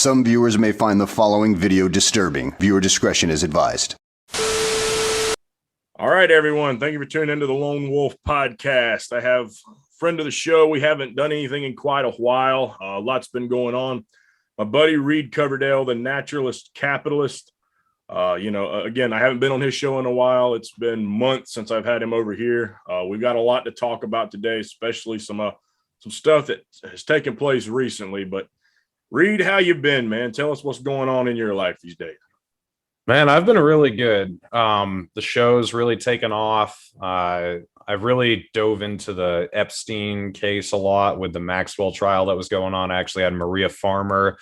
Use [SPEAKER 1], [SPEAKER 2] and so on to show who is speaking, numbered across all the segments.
[SPEAKER 1] Some viewers may find the following video disturbing. Viewer discretion is advised.
[SPEAKER 2] All right, everyone. Thank you for tuning into the Lone Wolf Podcast. I have a friend of the show. We haven't done anything in quite a while. A lot's been going on. My buddy Reed Coverdale, the Naturalist Capitalist. Again, I haven't been on his show in a while. It's been months since I've had him over here. We've got a lot to talk about today, especially some stuff that has taken place recently. But Reed, how you been, man? Tell us what's going on in your life these days.
[SPEAKER 3] Man, I've been really good. The show's really taken off. I've really dove into the Epstein case a lot with the Maxwell trial that was going on. I actually had Maria Farmer,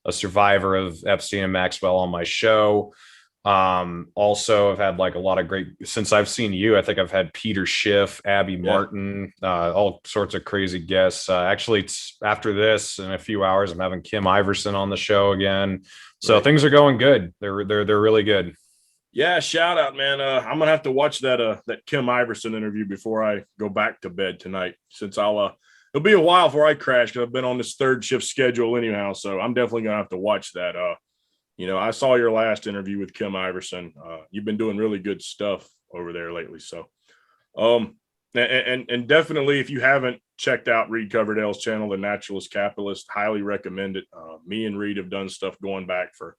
[SPEAKER 3] a survivor of Epstein and Maxwell, on my show. Also, I've had like a lot of great, since I've seen you, I think I've had Peter Schiff, Abby Martin, all sorts of crazy guests. Actually, after this, in a few hours, I'm having Kim Iverson on the show again. So things are going good. They're really good.
[SPEAKER 2] Yeah, shout out, man. I'm gonna have to watch that Kim Iverson interview before I go back to bed tonight, since it'll be a while before I crash because I've been on this third shift schedule anyhow. So I'm definitely gonna have to watch that. I saw your last interview with Kim Iverson. You've been doing really good stuff over there lately. So, and definitely, if you haven't checked out Reed Coverdale's channel, The Naturalist Capitalist, highly recommend it. Me and Reed have done stuff going back for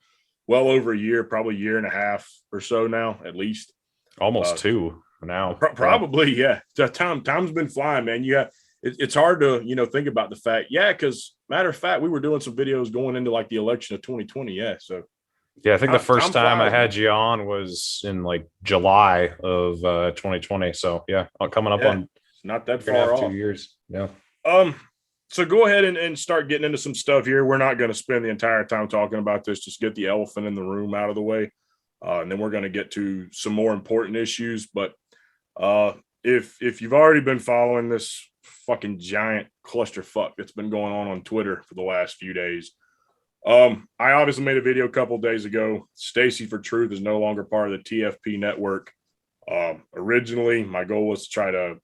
[SPEAKER 2] well over a year, probably a year and a half or so now, at least.
[SPEAKER 3] Almost two now.
[SPEAKER 2] Probably, yeah. Time's been flying, man. It's hard to, think about the fact. Yeah, because matter of fact, we were doing some videos going into like the election of 2020. Yeah. So
[SPEAKER 3] yeah, I think the first time I had you on was in like July of 2020. So yeah, coming up on
[SPEAKER 2] not that far off.
[SPEAKER 3] 2 years. Yeah.
[SPEAKER 2] So go ahead and start getting into some stuff here. We're not going to spend the entire time talking about this. Just get the elephant in the room out of the way. And then we're going to get to some more important issues. But if you've already been following this fucking giant clusterfuck that's been going on Twitter for the last few days, I obviously made a video a couple days ago. Stacy for Truth is no longer part of the TFP NEtwork. Originally, my goal was to try to,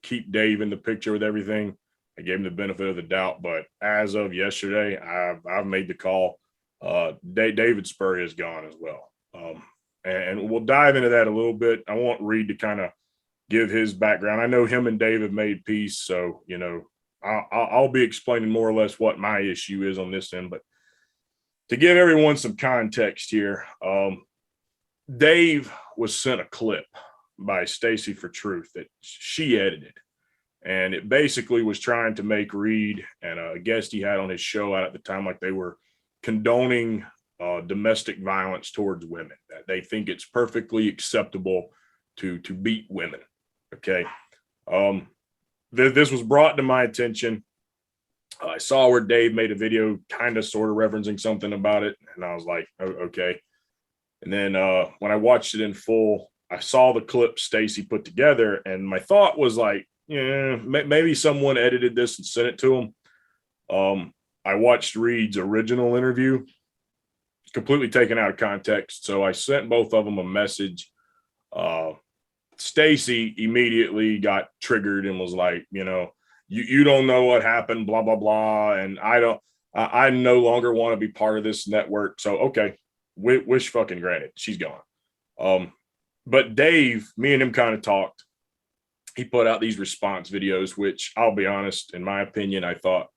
[SPEAKER 2] keep Dave in the picture with everything. I gave him the benefit of the doubt, but as of yesterday, I've made the call. David Spuria is gone as well. And we'll dive into that a little bit. I want Reed to kind of give his background. I know him and Dave have made peace, so, I'll be explaining more or less what my issue is on this end. But to give everyone some context here, Dave was sent a clip by Stacy for Truth that she edited. And it basically was trying to make Reed and a guest he had on his show out at the time like they were condoning domestic violence towards women, that they think it's perfectly acceptable to beat women. Okay. This was brought to my attention. I saw where Dave made a video kind of sort of referencing something about it. And I was like, oh, okay. And then when I watched it in full, I saw the clip Stacy put together. And my thought was like, yeah, maybe someone edited this and sent it to him. I watched Reed's original interview, completely taken out of context. So I sent both of them a message. Stacy immediately got triggered and was like, you don't know what happened, blah, blah, blah. And I no longer want to be part of this network. So, okay, wish fucking granted, she's gone. But Dave, me and him kind of talked. He put out these response videos, which I'll be honest, in my opinion, I thought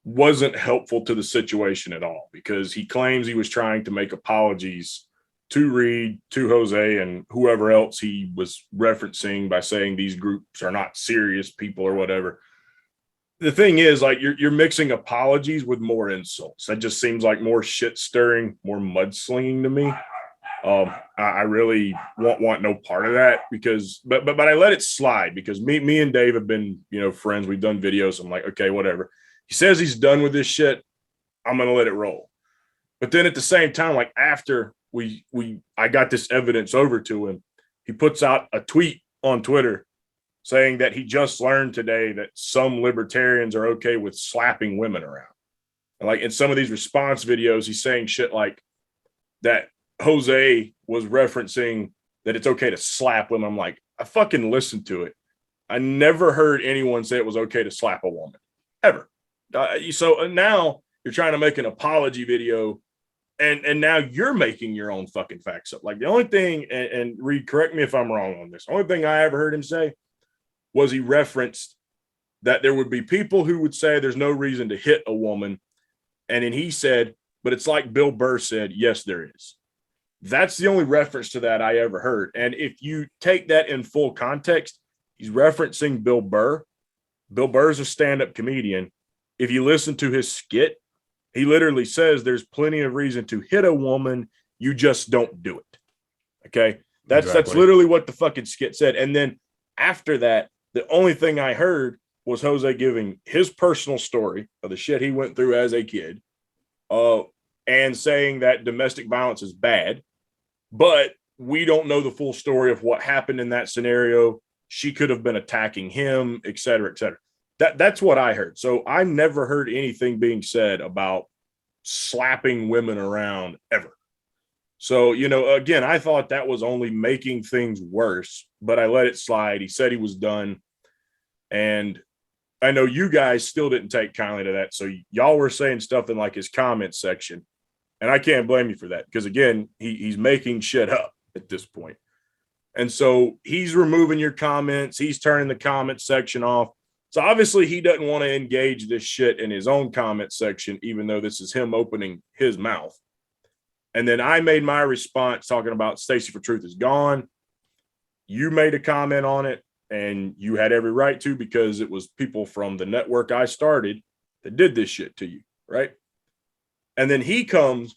[SPEAKER 2] wasn't helpful to the situation at all, because he claims he was trying to make apologies to Reed, to Jose, and whoever else he was referencing by saying these groups are not serious people or whatever. The thing is, like, you're mixing apologies with more insults. That just seems like more shit stirring, more mudslinging to me. I really want no part of that, because, but I let it slide because me and Dave have been, friends. We've done videos. I'm like, okay, whatever. He says he's done with this shit. I'm going to let it roll. But then at the same time, like after I got this evidence over to him, he puts out a tweet on Twitter saying that he just learned today that some libertarians are okay with slapping women around. And like in some of these response videos, he's saying shit like that Jose was referencing that it's okay to slap women. I'm like, I fucking listened to it. I never heard anyone say it was okay to slap a woman, ever. So now You're trying to make an apology video, and now you're making your own fucking facts up. Like the only thing, and Reed, correct me if I'm wrong on this. The only thing I ever heard him say was he referenced that there would be people who would say there's no reason to hit a woman. And then he said, but it's like Bill Burr said, yes, there is. That's the only reference to that I ever heard. And if you take that in full context, he's referencing Bill Burr. Bill Burr's a stand-up comedian. If you listen to his skit, he literally says there's plenty of reason to hit a woman. You just don't do it. Okay. That's literally what the fucking skit said. And then after that, the only thing I heard was Jose giving his personal story of the shit he went through as a kid, and saying that domestic violence is bad, but we don't know the full story of what happened in that scenario. She could have been attacking him, et cetera, et cetera. That's what I heard. So I never heard anything being said about slapping women around ever. So, again, I thought that was only making things worse, but I let it slide. He said he was done. And I know you guys still didn't take kindly to that. So y'all were saying stuff in like his comment section. And I can't blame you for that because, again, he's making shit up at this point. And so he's removing your comments. He's turning the comment section off. So obviously he doesn't want to engage this shit in his own comment section, even though this is him opening his mouth. And then I made my response talking about Stacy for Truth is gone. You made a comment on it, and you had every right to because it was people from the network I started that did this shit to you, right? And then he comes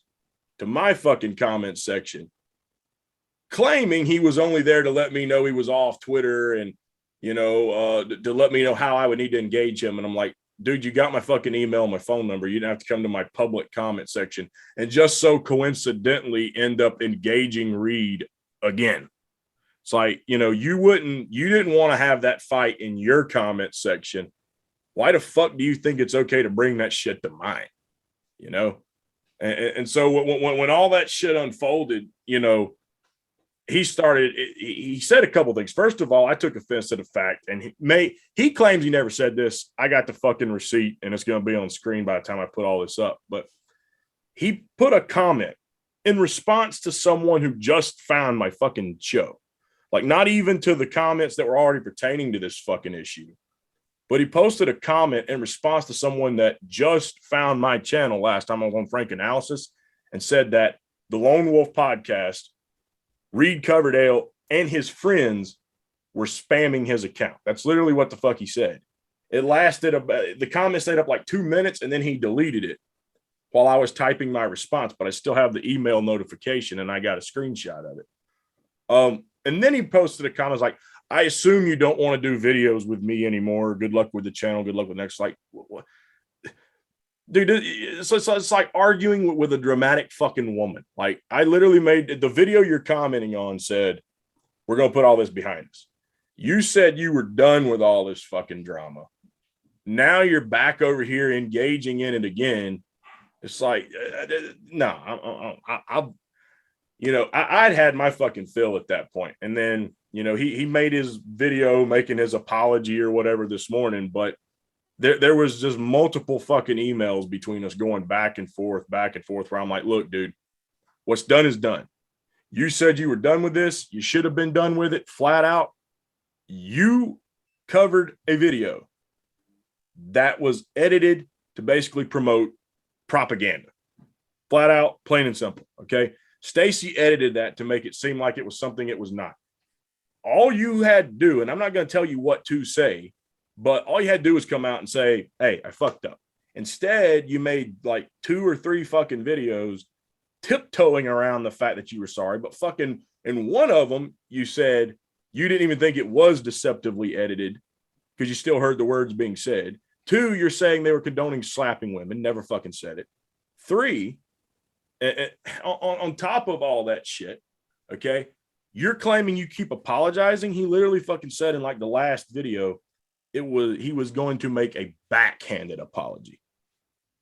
[SPEAKER 2] to my fucking comment section claiming he was only there to let me know he was off Twitter and, to let me know how I would need to engage him. And I'm like, dude, you got my fucking email, my phone number. You didn't have to come to my public comment section and just so coincidentally end up engaging Reed again. It's like, you didn't want to have that fight in your comment section. Why the fuck do you think it's okay to bring that shit to mine? And so when all that shit unfolded, he said a couple things. First of all, I took offense to the fact, and he claims he never said this. I got the fucking receipt and it's going to be on screen by the time I put all this up. But he put a comment in response to someone who just found my fucking show. Like not even to the comments that were already pertaining to this fucking issue. But he posted a comment in response to someone that just found my channel last time I was on Frank Analysis and said that the Lone Wolf podcast, Reed Coverdale and his friends were spamming his account. That's literally what the fuck he said. It lasted the comment stayed up like 2 minutes and then he deleted it while I was typing my response, but I still have the email notification and I got a screenshot of it. And then he posted a comment like, I assume you don't want to do videos with me anymore. Good luck with the channel. Good luck with next. Like, what? Dude, it's like arguing with a dramatic fucking woman. Like, I literally made the video you're commenting on said, we're going to put all this behind us. You said you were done with all this fucking drama. Now you're back over here engaging in it again. It's like, no, I'd had my fucking fill at that point. And then, he made his video making his apology or whatever this morning, but there was just multiple fucking emails between us going back and forth, where I'm like, look, dude, what's done is done. You said you were done with this. You should have been done with it flat out. You covered a video that was edited to basically promote propaganda. Flat out, plain and simple. Okay. Stacy edited that to make it seem like it was something it was not. All you had to do, and I'm not going to tell you what to say, but all you had to do was come out and say, hey, I fucked up. Instead, you made like 2 or 3 fucking videos tiptoeing around the fact that you were sorry. But fucking in one of them, you said you didn't even think it was deceptively edited because you still heard the words being said. 2, you're saying they were condoning slapping women. Never fucking said it. 3, on top of all that shit, okay, you're claiming you keep apologizing. He literally fucking said in like the last video, he was going to make a backhanded apology.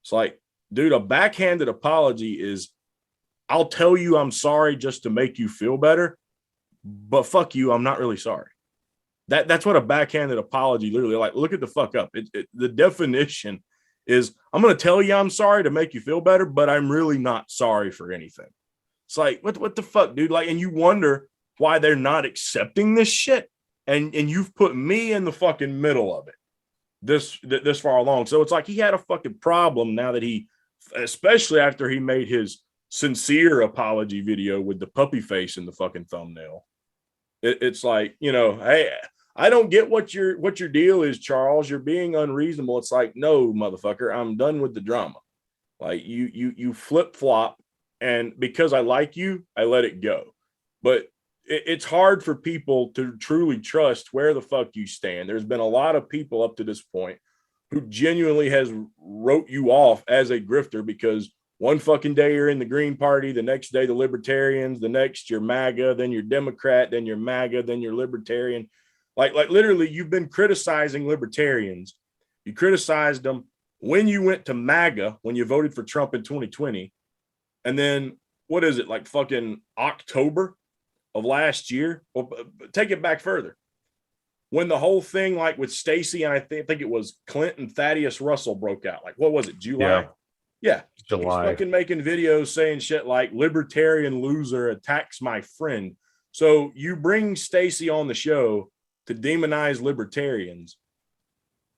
[SPEAKER 2] It's like, dude, a backhanded apology is, I'll tell you I'm sorry just to make you feel better, but fuck you, I'm not really sorry. That's what a backhanded apology literally, like, look at the fuck up. The definition is I'm going to tell you I'm sorry to make you feel better, but I'm really not sorry for anything. It's like, what the fuck, dude? Like, and you wonder why they're not accepting this shit. And you've put me in the fucking middle of it this far along. So it's like he had a fucking problem now that he, especially after he made his sincere apology video with the puppy face in the fucking thumbnail. It's like, you know, hey, I don't get what your deal is, Charles. You're being unreasonable. It's like, no, motherfucker, I'm done with the drama. Like you flip flop, and because I like you, I let it go. But it's hard for people to truly trust where the fuck you stand. There's been a lot of people up to this point who genuinely has wrote you off as a grifter because one fucking day you're in the Green Party, the next day the Libertarians, the next you're MAGA, then you're Democrat, then you're MAGA, then you're Libertarian. Like literally, you've been criticizing Libertarians. You criticized them when you went to MAGA, when you voted for Trump in 2020. And then, what is it, like fucking October of last year? Well, take it back further. When the whole thing, like with Stacey, and I think it was Clinton, Thaddeus Russell broke out. Like, what was it, July? Yeah.
[SPEAKER 3] July.
[SPEAKER 2] He's fucking making videos saying shit like libertarian loser attacks my friend. So you bring Stacey on the show to demonize libertarians,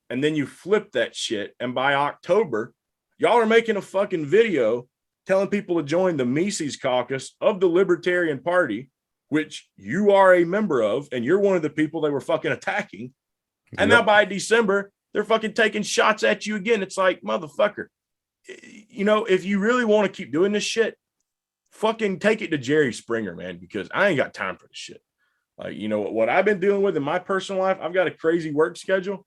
[SPEAKER 2] and then you flip that shit. And by October, y'all are making a fucking video telling people to join the Mises caucus of the Libertarian Party, which you are a member of, and you're one of the people they were fucking attacking. And now by December, they're fucking taking shots at you again. It's like, motherfucker, you know, if you really want to keep doing this shit, fucking take it to Jerry Springer, man, because I ain't got time for this shit. Like, you know, what I've been dealing with in my personal life, I've got a crazy work schedule.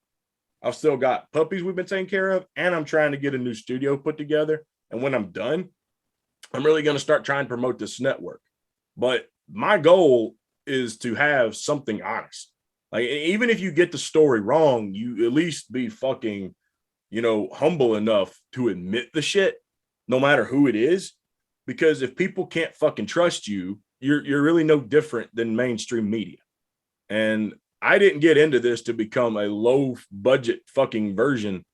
[SPEAKER 2] I've still got puppies we've been taking care of, and I'm trying to get a new studio put together. And when I'm done, I'm really going to start trying to promote this network. But my goal is to have something honest. Like, even if you get the story wrong, you at least be fucking, you know, humble enough to admit the shit, no matter who it is. Because if people can't fucking trust you, you're really no different than mainstream media. And I didn't get into this to become a low budget fucking version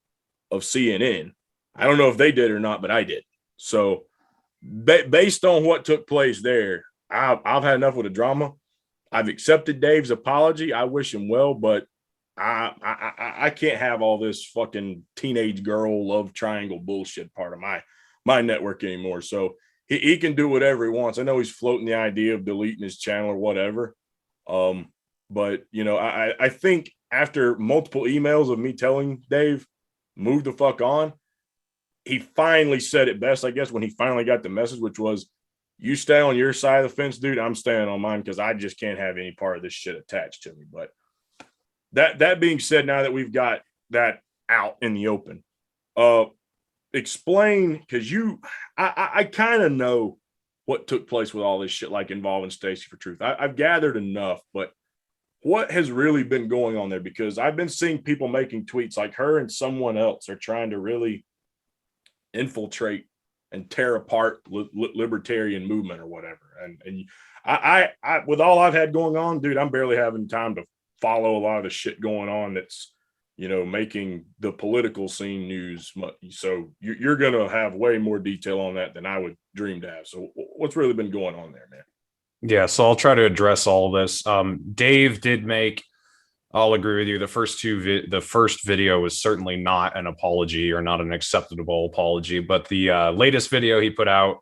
[SPEAKER 2] of CNN. I don't know if they did or not, but I did. So based on what took place there, I've had enough with the drama. I've accepted Dave's apology. I wish him well, but I can't have all this fucking teenage girl love triangle bullshit part of my network anymore. So he can do whatever he wants. I know he's floating the idea of deleting his channel or whatever. But you know, I think after multiple emails of me telling Dave, move the fuck on, he finally said it best, I guess, when he finally got the message, which was, you stay on your side of the fence, dude. I'm staying on mine because I just can't have any part of this shit attached to me. But that being said, now that we've got that out in the open, explain, because I kind of know what took place with all this shit, like involving Stacey for Truth. I've gathered enough, but what has really been going on there? Because I've been seeing people making tweets like her and someone else are trying to really infiltrate and tear apart libertarian movement or whatever. And I with all I've had going on, dude, I'm barely having time to follow a lot of the shit going on that's, you know, making the political scene news. So you're going to have way more detail on that than I would dream to have. So what's really been going on there, man?
[SPEAKER 3] Yeah, so I'll try to address all of this. Dave did make, I'll agree with you, the first video was certainly not an apology or not an acceptable apology, but the latest video he put out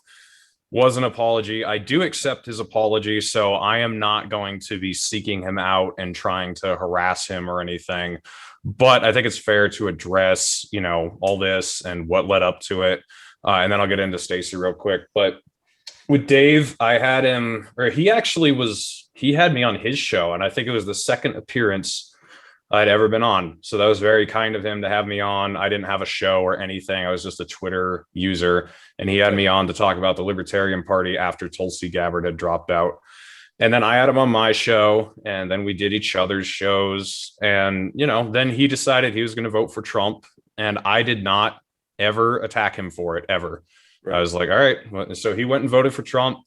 [SPEAKER 3] was an apology. I do accept his apology, so I am not going to be seeking him out and trying to harass him or anything. But I think it's fair to address, you know, all this and what led up to it. And then I'll get into Stacey real quick. But with Dave, I had him, or he had me on his show, and I think it was the second appearance I'd ever been on. So that was very kind of him to have me on. I didn't have a show or anything. I was just a Twitter user, and he had me on to talk about the Libertarian Party after Tulsi Gabbard had dropped out. And then I had him on my show, and then we did each other's shows. And, you know, then he decided he was going to vote for Trump, and I did not ever attack him for it, ever. Right. I was like, all right. So he went and voted for Trump.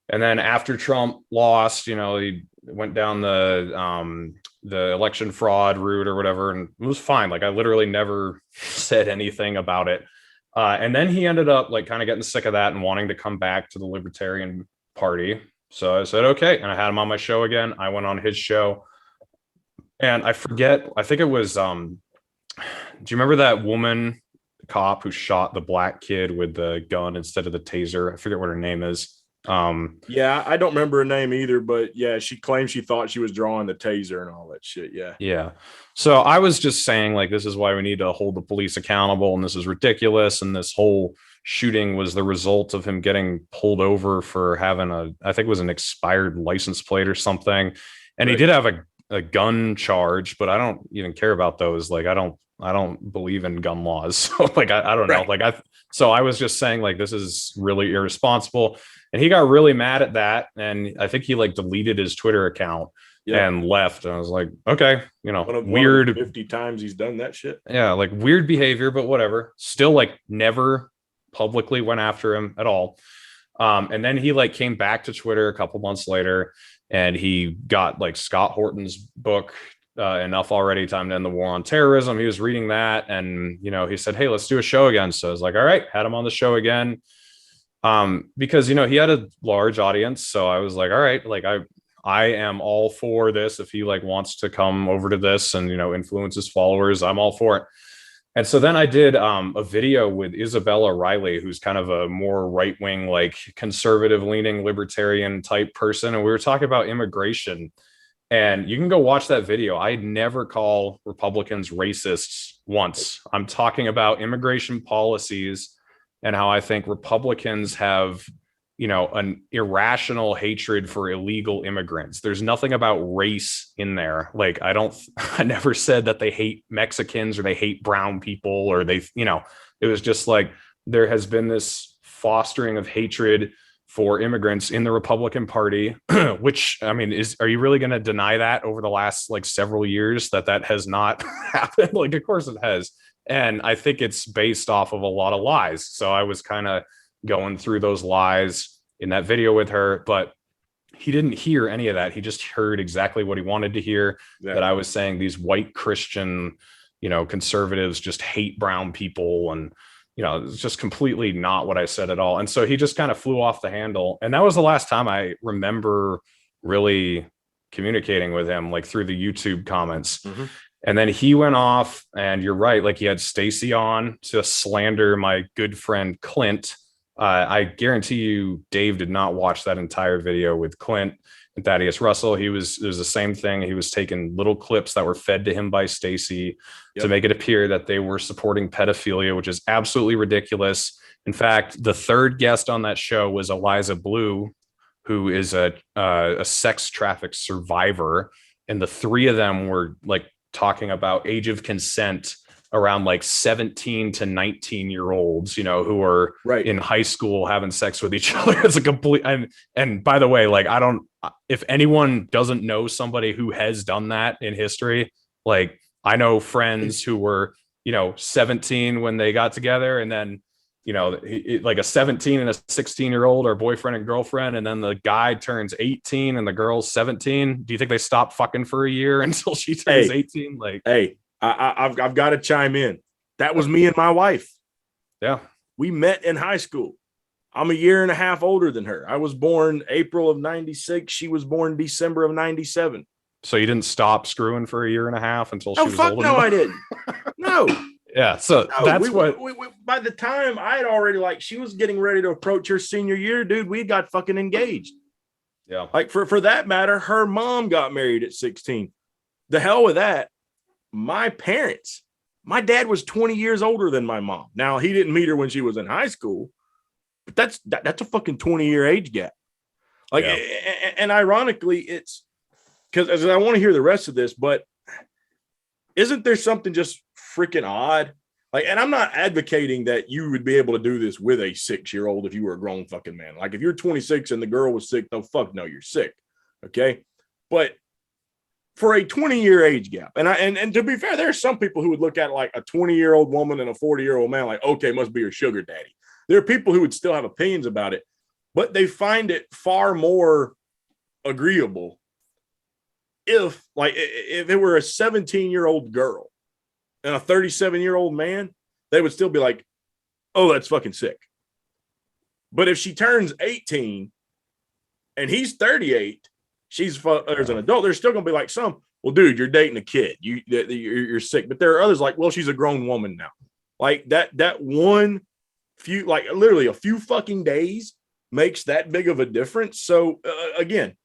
[SPEAKER 3] And then after Trump lost, you know, he went down the the election fraud route or whatever, and it was fine. Like I literally never said anything about it. And then he ended up like kind of getting sick of that and wanting to come back to the Libertarian Party. So I said, okay. And I had him on my show again. I went on his show. And I forget, I think it was, do you remember that woman cop who shot the black kid with the gun instead of the taser? I forget what her name is.
[SPEAKER 2] Yeah, I don't remember her name either, but yeah, she claimed she thought she was drawing the taser and all that shit.
[SPEAKER 3] Yeah. So I was just saying, like, this is why we need to hold the police accountable, and this is ridiculous. And this whole shooting was the result of him getting pulled over for having I think it was an expired license plate or something. And he did have a gun charge, but I don't even care about those. Like, I don't believe in gun laws. So like, I don't know. Like so I was just saying, like, this is really irresponsible. And he got really mad at that. And I think he like deleted his Twitter account and left. And I was like, okay, weird.
[SPEAKER 2] 50 times he's done that shit.
[SPEAKER 3] Yeah. Like weird behavior, but whatever. Still like never publicly went after him at all. And then he like came back to Twitter a couple months later, and he got like Scott Horton's book, Enough Already, Time to End the War on Terrorism. He was reading that, and he said, hey, let's do a show again. So I was like, all right, had him on the show again. Because he had a large audience. So I was like, all right, like I am all for this. If he like wants to come over to this and influence his followers, I'm all for it. And so then I did a video with Isabella Riley, who's kind of a more right-wing, like conservative-leaning libertarian type person. And we were talking about immigration. And you can go watch that video. I never call Republicans racists once. I'm talking about immigration policies and how I think Republicans have, an irrational hatred for illegal immigrants. There's nothing about race in there. Like, I never said that they hate Mexicans or they hate brown people or they, it was just like, there has been this fostering of hatred for immigrants in the Republican Party, which, I mean, are you really going to deny that over the last like several years that has not happened? Like, of course it has. And I think it's based off of a lot of lies. So I was kind of going through those lies in that video with her, but he didn't hear any of that. He just heard exactly what he wanted to hear, that I was saying these white Christian, conservatives just hate brown people. And, it's just completely not what I said at all. And so he just kind of flew off the handle. And that was the last time I remember really communicating with him, like through the YouTube comments. Mm-hmm. And then he went off, and you're right, like he had Stacy on to slander my good friend Clint. I guarantee you Dave did not watch that entire video with Clint and Thaddeus Russell. It was the same thing. He was taking little clips that were fed to him by Stacy to make it appear that they were supporting pedophilia, which is absolutely ridiculous. In fact, the third guest on that show was Eliza Blue, who is a sex traffic survivor. And the three of them were like talking about age of consent around like 17 to 19-year-olds, who are in high school having sex with each other. It's a complete, and by the way, like, if anyone doesn't know somebody who has done that in history, like I know friends who were, 17 when they got together, and then, like a 17 and a 16-year-old are boyfriend and girlfriend. And then the guy turns 18 and the girl's 17. Do you think they stop fucking for a year until she turns 18? Like,
[SPEAKER 2] hey, I've got to chime in. That was me and my wife.
[SPEAKER 3] Yeah.
[SPEAKER 2] We met in high school. I'm a year and a half older than her. I was born April of 96. She was born December of 97.
[SPEAKER 3] So you didn't stop screwing for a year and a half until she was old enough?
[SPEAKER 2] No, I didn't. No.
[SPEAKER 3] Yeah. So that's what
[SPEAKER 2] by the time I had already, like, she was getting ready to approach her senior year, dude, we got fucking engaged.
[SPEAKER 3] Yeah.
[SPEAKER 2] Like for that matter, her mom got married at 16. The hell with that. My dad was 20 years older than my mom. Now, he didn't meet her when she was in high school, but that's a fucking 20-year age gap. Like, and ironically, it's because I want to hear the rest of this, but isn't there something just freaking odd? Like, and I'm not advocating that you would be able to do this with a 6-year-old if you were a grown fucking man. Like, if you're 26 and the girl was sick, no, you're sick. Okay. But for a 20-year age gap, and to be fair, there are some people who would look at like a 20-year-old woman and a 40-year-old man like, okay, must be her sugar daddy. There are people who would still have opinions about it, but they find it far more agreeable if it were a 17-year-old girl and a 37-year-old man, they would still be like, oh, that's fucking sick. But if she turns 18 and he's 38, there's an adult, they're still going to be like well, dude, you're dating a kid. You're sick. But there are others like, well, she's a grown woman now. Like that one few, like literally a few fucking days makes that big of a difference. So again,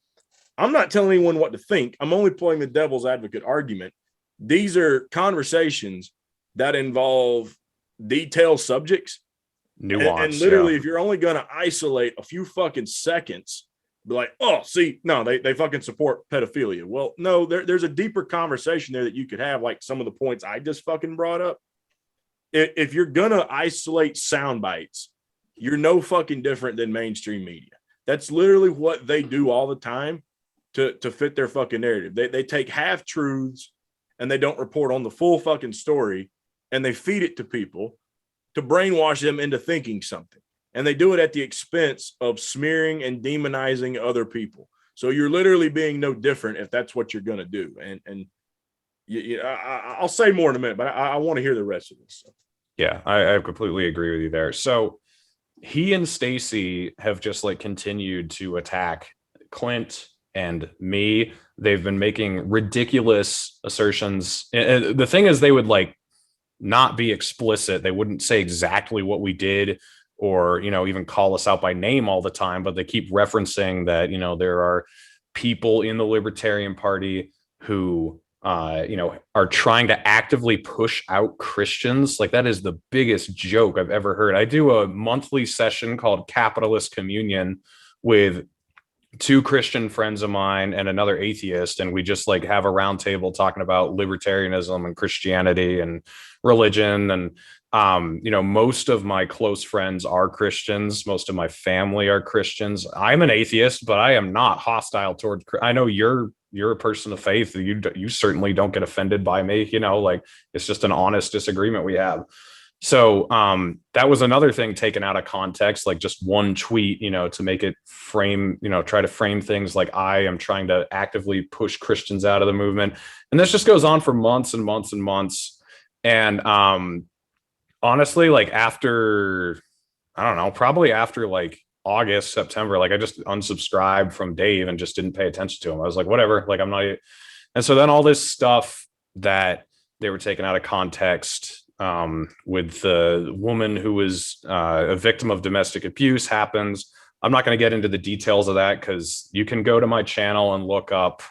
[SPEAKER 2] I'm not telling anyone what to think. I'm only playing the devil's advocate argument. These are conversations that involve detailed subjects.
[SPEAKER 3] Nuance.
[SPEAKER 2] And literally, if you're only going to isolate a few fucking seconds, be like, oh, see, no, they fucking support pedophilia. Well, no, there's a deeper conversation there that you could have, like some of the points I just fucking brought up. If you're going to isolate sound bites, you're no fucking different than mainstream media. That's literally what they do all the time to fit their fucking narrative. They take half truths and they don't report on the full fucking story, and they feed it to people to brainwash them into thinking something. And they do it at the expense of smearing and demonizing other people. So you're literally being no different if that's what you're going to do. And I'll say more in a minute, but I want to hear the rest of this.
[SPEAKER 3] Yeah, I completely agree with you there. So he and Stacy have just like continued to attack Clint and me. They've been making ridiculous assertions. And the thing is, they would like not be explicit. They wouldn't say exactly what we did or, even call us out by name all the time, but they keep referencing that, there are people in the Libertarian Party who, are trying to actively push out Christians. Like that is the biggest joke I've ever heard. I do a monthly session called Capitalist Communion with 2 Christian friends of mine and another atheist. And we just like have a round table talking about libertarianism and Christianity and religion. And, most of my close friends are Christians. Most of my family are Christians. I'm an atheist, but I am not hostile toward, I know you're a person of faith. You certainly don't get offended by me, like it's just an honest disagreement we have. So that was another thing taken out of context, like just one tweet, to make it frame, try to frame things like I am trying to actively push Christians out of the movement. And this just goes on for months and months and months. And honestly, like after, I don't know, probably after like August, September, like I just unsubscribed from Dave and just didn't pay attention to him. I was like, whatever, like I'm not. And so then all this stuff that they were taken out of context with the woman who was a victim of domestic abuse happens. I'm not going to get into the details of that because you can go to my channel and look up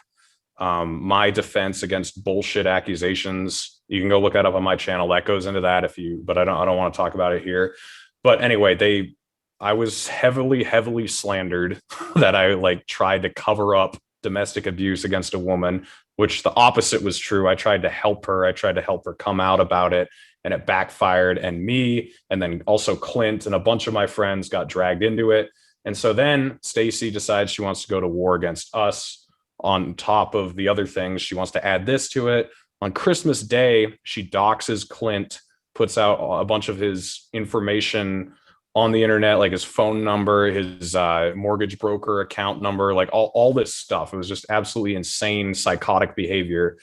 [SPEAKER 3] my defense against bullshit accusations. You can go look that up on my channel. That goes into that but I don't want to talk about it here. But anyway, I was heavily slandered that I like tried to cover up domestic abuse against a woman, which the opposite was true. I tried to help her. I tried to help her come out about it, and it backfired. And me, and then also Clint and a bunch of my friends got dragged into it. And so then Stacy decides she wants to go to war against us on top of the other things. She wants to add this to it. On Christmas Day, she doxes Clint, puts out a bunch of his information on the internet, like his phone number, his mortgage broker account number, like all this stuff. It was just absolutely insane, psychotic behavior.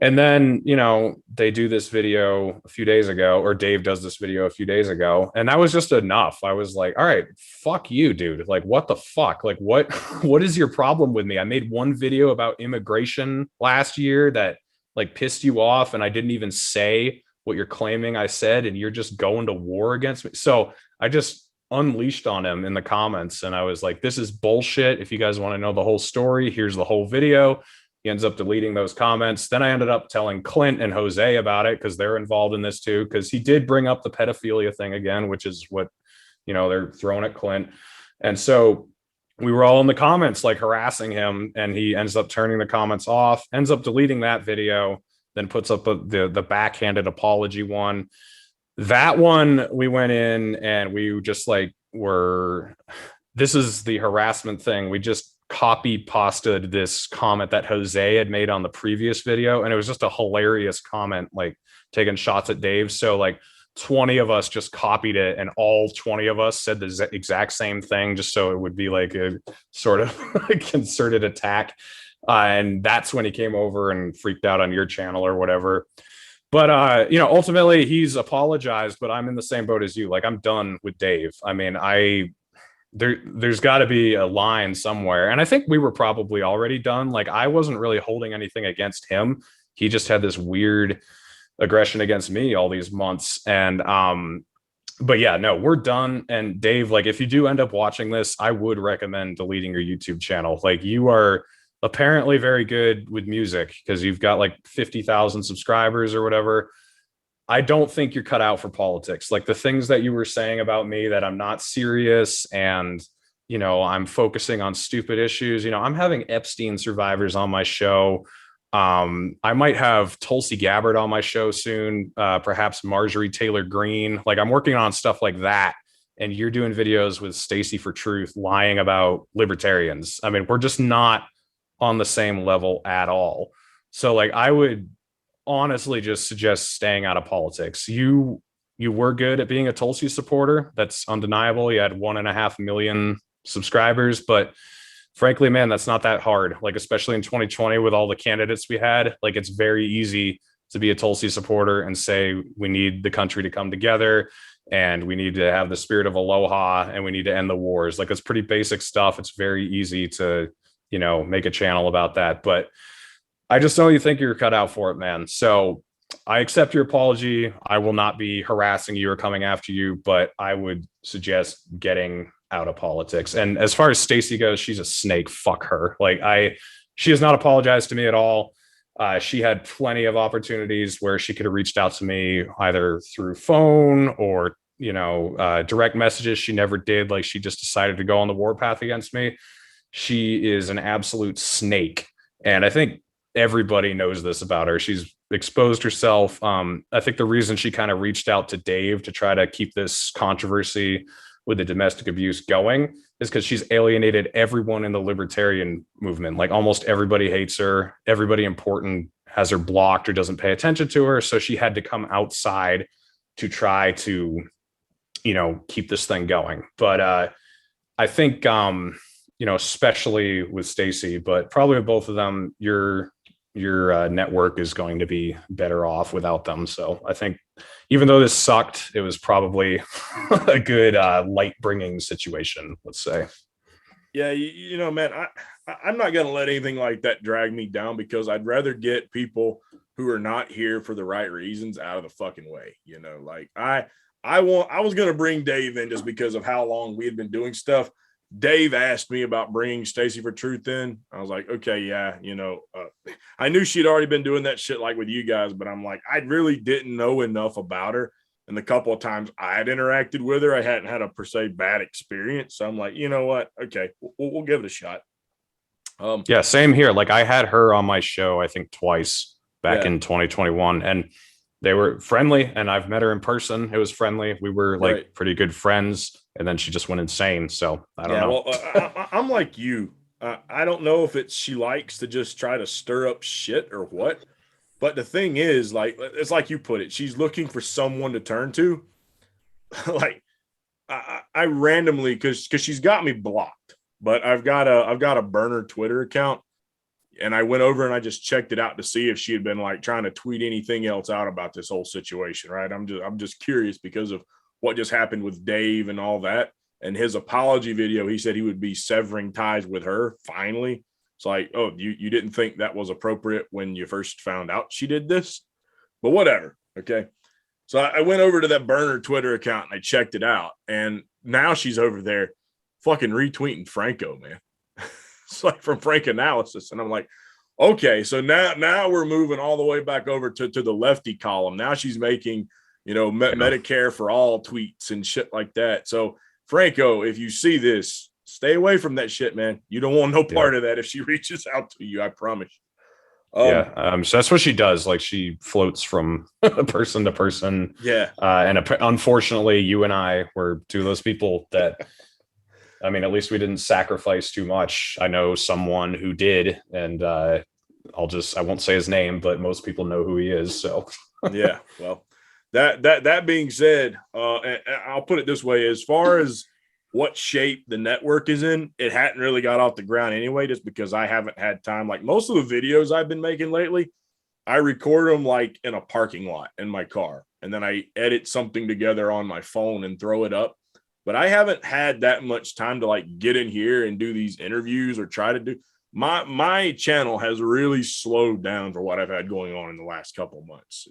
[SPEAKER 3] And then, they do this video a few days ago, or Dave does this video a few days ago. And that was just enough. I was like, all right, fuck you, dude. Like, what the fuck? Like, what is your problem with me? I made one video about immigration last year that like pissed you off. And I didn't even say what you're claiming I said, and you're just going to war against me. So I just unleashed on him in the comments. And I was like, this is bullshit. If you guys want to know the whole story, here's the whole video. He ends up deleting those comments. Then I ended up telling Clint and Jose about it because they're involved in this too. Because he did bring up the pedophilia thing again, which is what, they're throwing at Clint. And so we were all in the comments, like harassing him, and he ends up turning the comments off, ends up deleting that video, then puts up the backhanded apology one. That one, we went in and we just like this is the harassment thing. We just copy pasted this comment that Jose had made on the previous video. And it was just a hilarious comment, like taking shots at Dave. So like 20 of us just copied it, and all 20 of us said the exact same thing, just so it would be like a sort of concerted attack. And that's when he came over and freaked out on your channel or whatever. But ultimately he's apologized, but I'm in the same boat as you. Like, I'm done with Dave. I mean, there's got to be a line somewhere. And I think we were probably already done. Like, I wasn't really holding anything against him. He just had this weird aggression against me all these months. And but yeah, no, we're done. And Dave, like, if you do end up watching this, I would recommend deleting your YouTube channel. Like, you are apparently very good with music because you've got like 50,000 subscribers or whatever. I don't think you're cut out for politics. Like, the things that you were saying about me, that I'm not serious and, I'm focusing on stupid issues. I'm having Epstein survivors on my show. I might have Tulsi Gabbard on my show soon, perhaps Marjorie Taylor Greene. Like, I'm working on stuff like that. And you're doing videos with Stacy for Truth lying about libertarians. I mean, we're just not on the same level at all. So, like, I would honestly just suggest staying out of politics. You were good at being a Tulsi supporter. That's undeniable. You had 1.5 million subscribers, but frankly, man, that's not that hard. Like, especially in 2020 with all the candidates we had, like, it's very easy to be a Tulsi supporter and say we need the country to come together and we need to have the spirit of aloha and we need to end the wars. Like, it's pretty basic stuff. It's very easy to, make a channel about that. But I just don't think you're cut out for it, man. So I accept your apology. I will not be harassing you or coming after you, but I would suggest getting out of politics. And as far as Stacy goes, she's a snake. Fuck her. Like, she has not apologized to me at all. She had plenty of opportunities where she could have reached out to me either through phone or, direct messages. She never did. Like, she just decided to go on the warpath against me. She is an absolute snake. And I think everybody knows this about her. She's exposed herself. I think the reason she kind of reached out to Dave to try to keep this controversy with the domestic abuse going is because she's alienated everyone in the libertarian movement. Like, almost everybody hates her. Everybody important has her blocked or doesn't pay attention to her. So she had to come outside to try to, keep this thing going. But I think, especially with Stacy, but probably with both of them, your network is going to be better off without them. So I think, even though this sucked, it was probably a good light bringing situation, let's say.
[SPEAKER 2] Yeah, man, I'm not going to let anything like that drag me down because I'd rather get people who are not here for the right reasons out of the fucking way. Like, I was going to bring Dave in just because of how long we had been doing stuff. Dave asked me about bringing Stacy for Truth in. I was like, okay, yeah, I knew she'd already been doing that shit like with you guys, but I'm like, I really didn't know enough about her. And the couple of times I had interacted with her, I hadn't had a per se bad experience. So I'm like, you know what? Okay, we'll give it a shot.
[SPEAKER 3] Yeah, same here. Like, I had her on my show, I think twice back in 2021, and they were friendly, and I've met her in person. It was friendly. We were like pretty good friends, and then she just went insane. So I don't know.
[SPEAKER 2] Well, I'm like you. I don't know if she likes to just try to stir up shit or what. But the thing is, like, it's like you put it. She's looking for someone to turn to. Like, I randomly, because she's got me blocked, but I've got a burner Twitter account. And I went over and I just checked it out to see if she had been like trying to tweet anything else out about this whole situation. Right. I'm just curious because of what just happened with Dave and all that. And his apology video, he said he would be severing ties with her. Finally. It's like, oh, you didn't think that was appropriate when you first found out she did this, but whatever. Okay. So I went over to that burner Twitter account and I checked it out. And now she's over there fucking retweeting Franco, man. It's like from Frank Analysis. And I'm like, okay, so now we're moving all the way back over to the lefty column. Now she's making, Medicare for all tweets and shit like that. So Franco, if you see this, stay away from that shit, man. You don't want no part of that if she reaches out to you, I promise.
[SPEAKER 3] So that's what she does. Like, she floats from person to person.
[SPEAKER 2] Yeah.
[SPEAKER 3] And unfortunately, you and I were two of those people that, I mean, at least we didn't sacrifice too much. I know someone who did, and I won't say his name, but most people know who he is. So
[SPEAKER 2] yeah. Well, that being said, and I'll put it this way: as far as what shape the network is in, it hadn't really got off the ground anyway, just because I haven't had time. Like most of the videos I've been making lately, I record them like in a parking lot in my car, and then I edit something together on my phone and throw it up. But I haven't had that much time to like get in here and do these interviews or try to do my channel has really slowed down for what I've had going on in the last couple of months,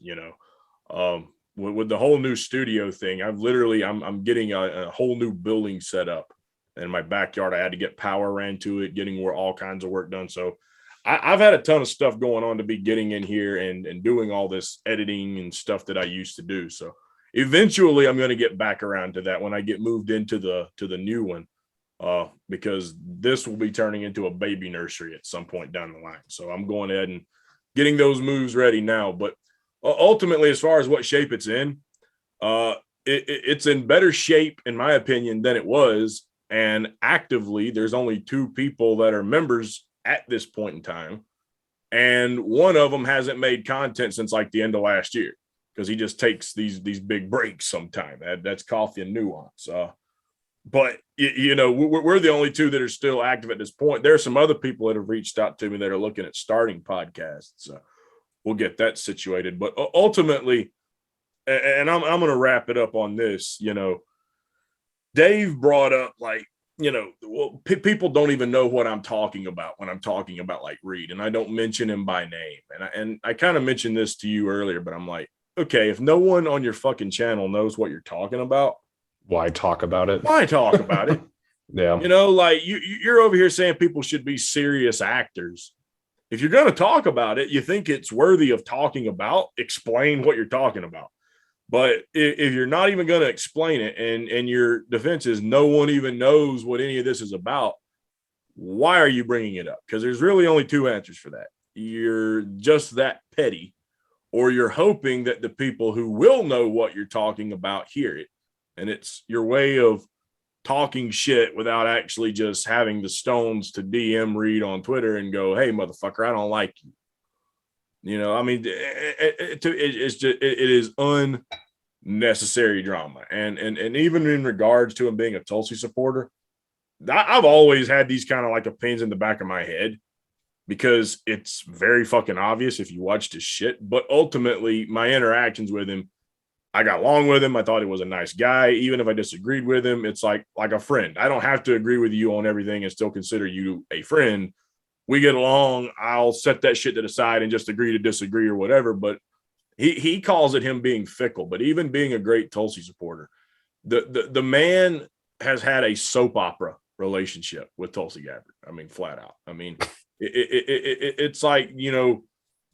[SPEAKER 2] with the whole new studio thing. I'm getting a whole new building set up in my backyard. I had to get power ran to it, getting all kinds of work done. So I've had a ton of stuff going on to be getting in here and doing all this editing and stuff that I used to do. So eventually I'm going to get back around to that when I get moved into the new one, because this will be turning into a baby nursery at some point down the line. So I'm going ahead and getting those moves ready now. But ultimately, as far as what shape it's in, it's in better shape, in my opinion, than it was. And actively, there's only 2 people that are members at this point in time. And one of them hasn't made content since like the end of last year, because he just takes these big breaks sometime. That's Coffee and Nuance. But we're the only 2 that are still active at this point. There are some other people that have reached out to me that are looking at starting podcasts. We'll get that situated. But ultimately, and I'm going to wrap it up on this, Dave brought up like, people don't even know what I'm talking about when I'm talking about like Reed, and I don't mention him by name. And I kind of mentioned this to you earlier, but I'm like, okay, if no one on your fucking channel knows what you're talking about,
[SPEAKER 3] why talk about it?
[SPEAKER 2] Why talk about it?
[SPEAKER 3] Yeah.
[SPEAKER 2] Like you're over here saying people should be serious actors. If you're going to talk about it, you think it's worthy of talking about, explain what you're talking about. But if you're not even going to explain it, and your defense is no one even knows what any of this is about, why are you bringing it up? Because there's really only 2 answers for that. You're just that petty, or you're hoping that the people who will know what you're talking about hear it. And it's your way of talking shit without actually just having the stones to DM Reed on Twitter and go, hey, motherfucker, I don't like you. It is unnecessary drama. And even in regards to him being a Tulsi supporter, I've always had these kind of like opinions in the back of my head, because it's very fucking obvious if you watched his shit. But ultimately, my interactions with him, I got along with him. I thought he was a nice guy. Even if I disagreed with him, it's like a friend. I don't have to agree with you on everything and still consider you a friend. We get along. I'll set that shit to the side and just agree to disagree or whatever. But he calls it him being fickle. But even being a great Tulsi supporter, the man has had a soap opera relationship with Tulsi Gabbard. I mean, flat out. I mean, it's like,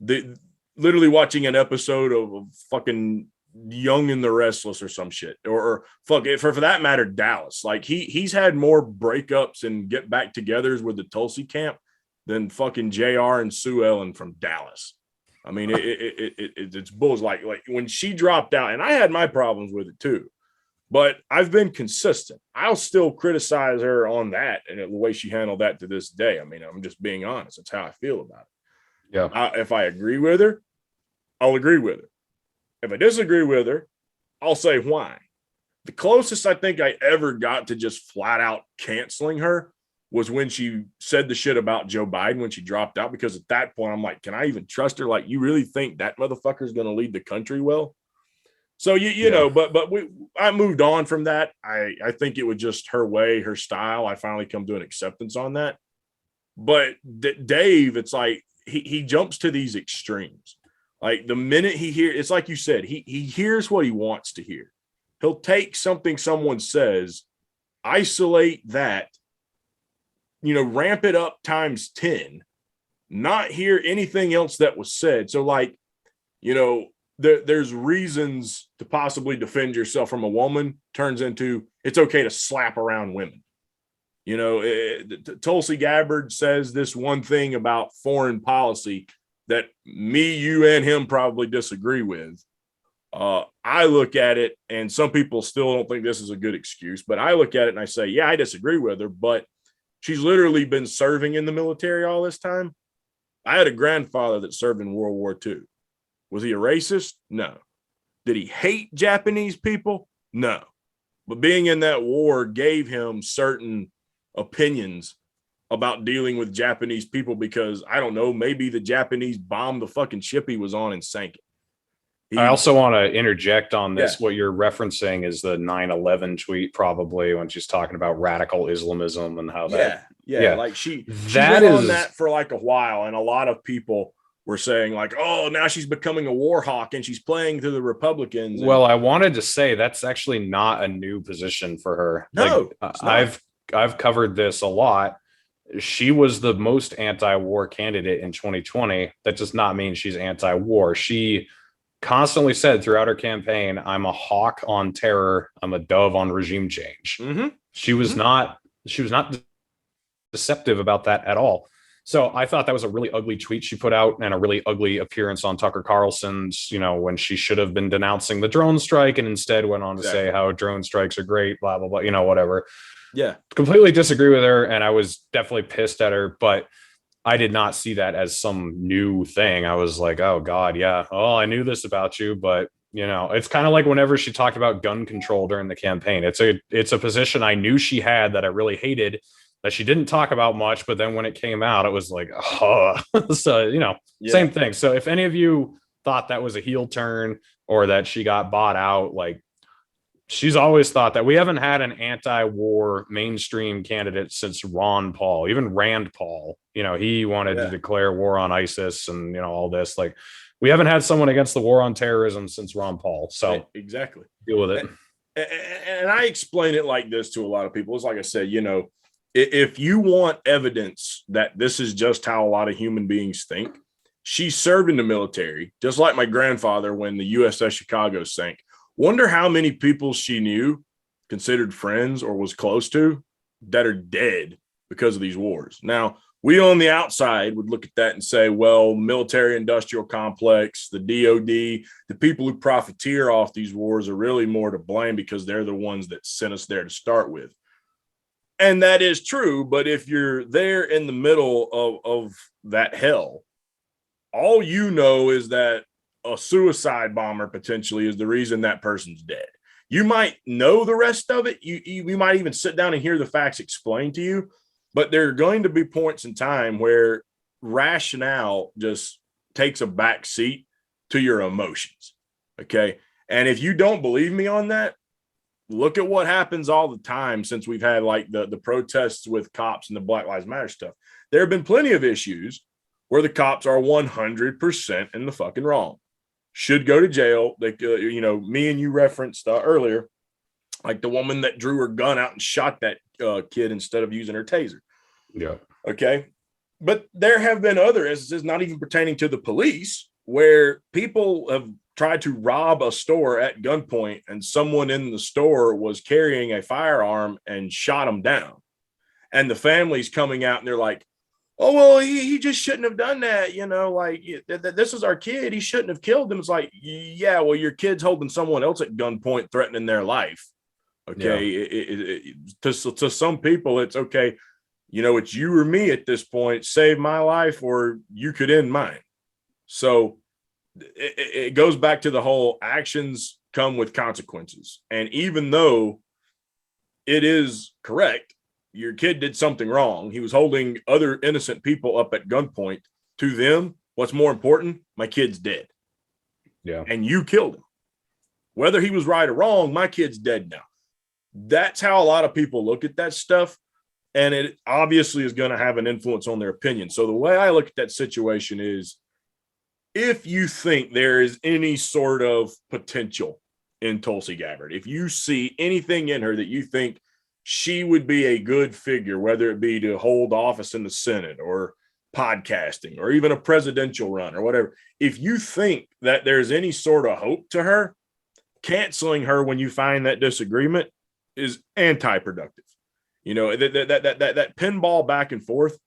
[SPEAKER 2] literally watching an episode of fucking Young and the Restless or some shit, or fuck it, for that matter, Dallas. Like he's had more breakups and get back togethers with the Tulsi camp than fucking JR and Sue Ellen from Dallas. I mean, it's bulls. Like when she dropped out, and I had my problems with it too, but I've been consistent. I'll still criticize her on that and the way she handled that to this day. I mean, I'm just being honest. It's how I feel about it.
[SPEAKER 3] Yeah.
[SPEAKER 2] If I agree with her, I'll agree with her. If I disagree with her, I'll say why. The closest I think I ever got to just flat out canceling her was when she said the shit about Joe Biden when she dropped out, because at that point I'm like, can I even trust her? Like, you really think that motherfucker is going to lead the country well? So you know, but I moved on from that. I think it was just her way, her style. I finally come to an acceptance on that. But Dave, it's like he jumps to these extremes. Like the minute he hears, it's like you said, he hears what he wants to hear. He'll take something someone says, isolate that, ramp it up times 10, not hear anything else that was said. So like, there's reasons to possibly defend yourself from a woman turns into it's okay to slap around women. Tulsi Gabbard says this one thing about foreign policy that me, you, and him probably disagree with. I look at it, and some people still don't think this is a good excuse, but I look at it and I say, yeah, I disagree with her, but she's literally been serving in the military all this time. I had a grandfather that served in World War II. Was he a racist? No. Did he hate Japanese people? No. but being in that war gave him certain opinions about dealing with Japanese people because, I don't know, maybe the Japanese bombed the fucking ship he was on and sank it.
[SPEAKER 3] I also want to interject on this.
[SPEAKER 2] Yeah.
[SPEAKER 3] What you're referencing is the 9/11 tweet, probably, when she's talking about radical Islamism and how that.
[SPEAKER 2] Yeah. Like she
[SPEAKER 3] that
[SPEAKER 2] went
[SPEAKER 3] is
[SPEAKER 2] on that for like a while, and a lot of people were saying like, oh, now she's becoming a war hawk and she's playing to the Republicans.
[SPEAKER 3] Well, I wanted to say that's actually not a new position for her.
[SPEAKER 2] No,
[SPEAKER 3] I've covered this a lot. She was the most anti-war candidate in 2020. That does not mean she's anti-war. She constantly said throughout her campaign, I'm a hawk on terror, I'm a dove on regime change.
[SPEAKER 2] Mm-hmm.
[SPEAKER 3] She was not deceptive about that at all. So I thought that was a really ugly tweet she put out, and a really ugly appearance on Tucker Carlson's, when she should have been denouncing the drone strike and instead went on to say how drone strikes are great, blah, blah, blah, whatever.
[SPEAKER 2] Yeah.
[SPEAKER 3] Completely disagree with her. And I was definitely pissed at her, but I did not see that as some new thing. I was like, oh God, yeah. Oh, I knew this about you, but it's kind of like whenever she talked about gun control during the campaign, it's a position I knew she had that I really hated, that she didn't talk about much, but then when it came out, it was like, oh, so, same thing. So if any of you thought that was a heel turn or that she got bought out, like, she's always thought that. We haven't had an anti-war mainstream candidate since Ron Paul, even Rand Paul. He wanted to declare war on ISIS and, all this. Like, we haven't had someone against the war on terrorism since Ron Paul. So
[SPEAKER 2] exactly,
[SPEAKER 3] deal with it.
[SPEAKER 2] And I explain it like this to a lot of people. It's like I said, if you want evidence that this is just how a lot of human beings think, she served in the military, just like my grandfather when the USS Chicago sank. Wonder how many people she knew, considered friends, or was close to, that are dead because of these wars. Now, we on the outside would look at that and say, well, military industrial complex, the DOD, the people who profiteer off these wars are really more to blame because they're the ones that sent us there to start with. And that is true. But if you're there in the middle of that hell, all you know is that a suicide bomber potentially is the reason that person's dead. You might know the rest of it. You might even sit down and hear the facts explained to you, but there are going to be points in time where rationale just takes a back seat to your emotions. Okay. And if you don't believe me on that, look at what happens all the time since we've had like the protests with cops and the Black Lives Matter stuff. There have been plenty of issues where the cops are 100% in the fucking wrong. Should go to jail. Like, me and you referenced earlier, like the woman that drew her gun out and shot that kid instead of using her taser.
[SPEAKER 3] Yeah.
[SPEAKER 2] Okay. But there have been other instances, not even pertaining to the police, where people have tried to rob a store at gunpoint and someone in the store was carrying a firearm and shot them down. And the family's coming out and they're like, oh, well, he just shouldn't have done that. This is our kid. He shouldn't have killed him. It's like, yeah, well, your kid's holding someone else at gunpoint, threatening their life. Okay. Yeah. To some people, it's okay. It's you or me at this point. Save my life or you could end mine. So it goes back to the whole actions come with consequences. And even though it is correct, your kid did something wrong. He was holding other innocent people up at gunpoint. To them, what's more important? My kid's dead.
[SPEAKER 3] Yeah.
[SPEAKER 2] And you killed him. Whether he was right or wrong, my kid's dead now. That's how a lot of people look at that stuff. And it obviously is going to have an influence on their opinion. So the way I look at that situation is, if you think there is any sort of potential in Tulsi Gabbard, if you see anything in her that you think she would be a good figure, whether it be to hold office in the Senate or podcasting or even a presidential run or whatever, if you think that there's any sort of hope to her, canceling her when you find that disagreement is anti-productive. That pinball back and forth,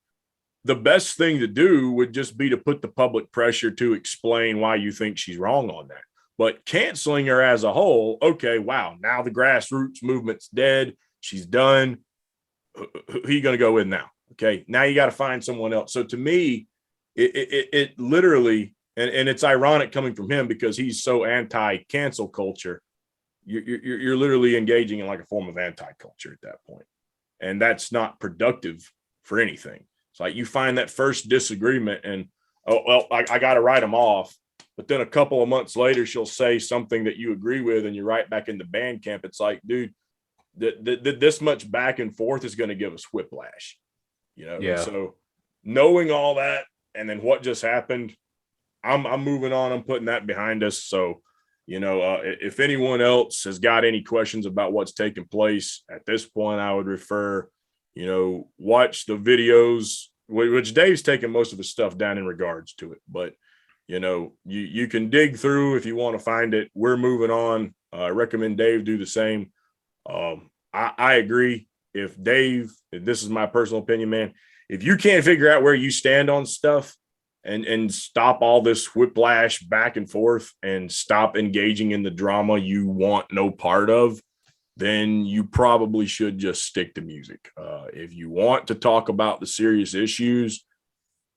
[SPEAKER 2] the best thing to do would just be to put the public pressure to explain why you think she's wrong on that. But canceling her as a whole, okay, wow, now the grassroots movement's dead. She's done. Who are you going to go with now? Okay, now you got to find someone else. So to me, it literally, and it's ironic coming from him because he's so anti-cancel culture. you're literally engaging in like a form of anti-culture at that point. And that's not productive for anything. It's like you find that first disagreement and, oh, well, I got to write them off. But then a couple of months later, she'll say something that you agree with and you're right back in the band camp. It's like, dude, this much back and forth is going to give us whiplash, you know?
[SPEAKER 3] Yeah.
[SPEAKER 2] And so knowing all that and then what just happened, I'm moving on. I'm putting that behind us. So, you know, if anyone else has got any questions about what's taking place at this point, I would refer, you know, watch the videos, which Dave's taking most of his stuff down in regards to it. But, you know, you can dig through if you want to find it. We're moving on. I recommend Dave do the same. I agree. If Dave, this is my personal opinion, man, if you can't figure out where you stand on stuff, and stop all this whiplash back and forth and stop engaging in the drama you want no part of, then you probably should just stick to music. If you want to talk about the serious issues,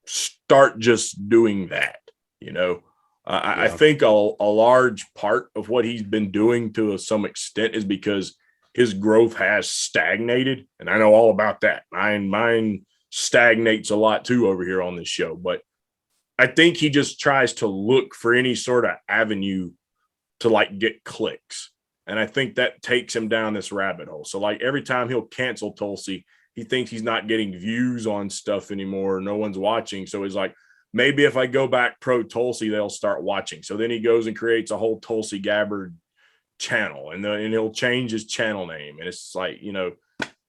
[SPEAKER 2] start just doing that. You know, I think a large part of what he's been doing to some extent is because his growth has stagnated. And I know all about that. Mine stagnates a lot too over here on this show, but I think he just tries to look for any sort of avenue to like get clicks. And I think that takes him down this rabbit hole. So like every time he'll cancel Tulsi, he thinks he's not getting views on stuff anymore. No one's watching. So he's like, maybe if I go back pro Tulsi, they'll start watching. So then he goes and creates a whole Tulsi Gabbard channel and he'll change his channel name. And it's like, you know,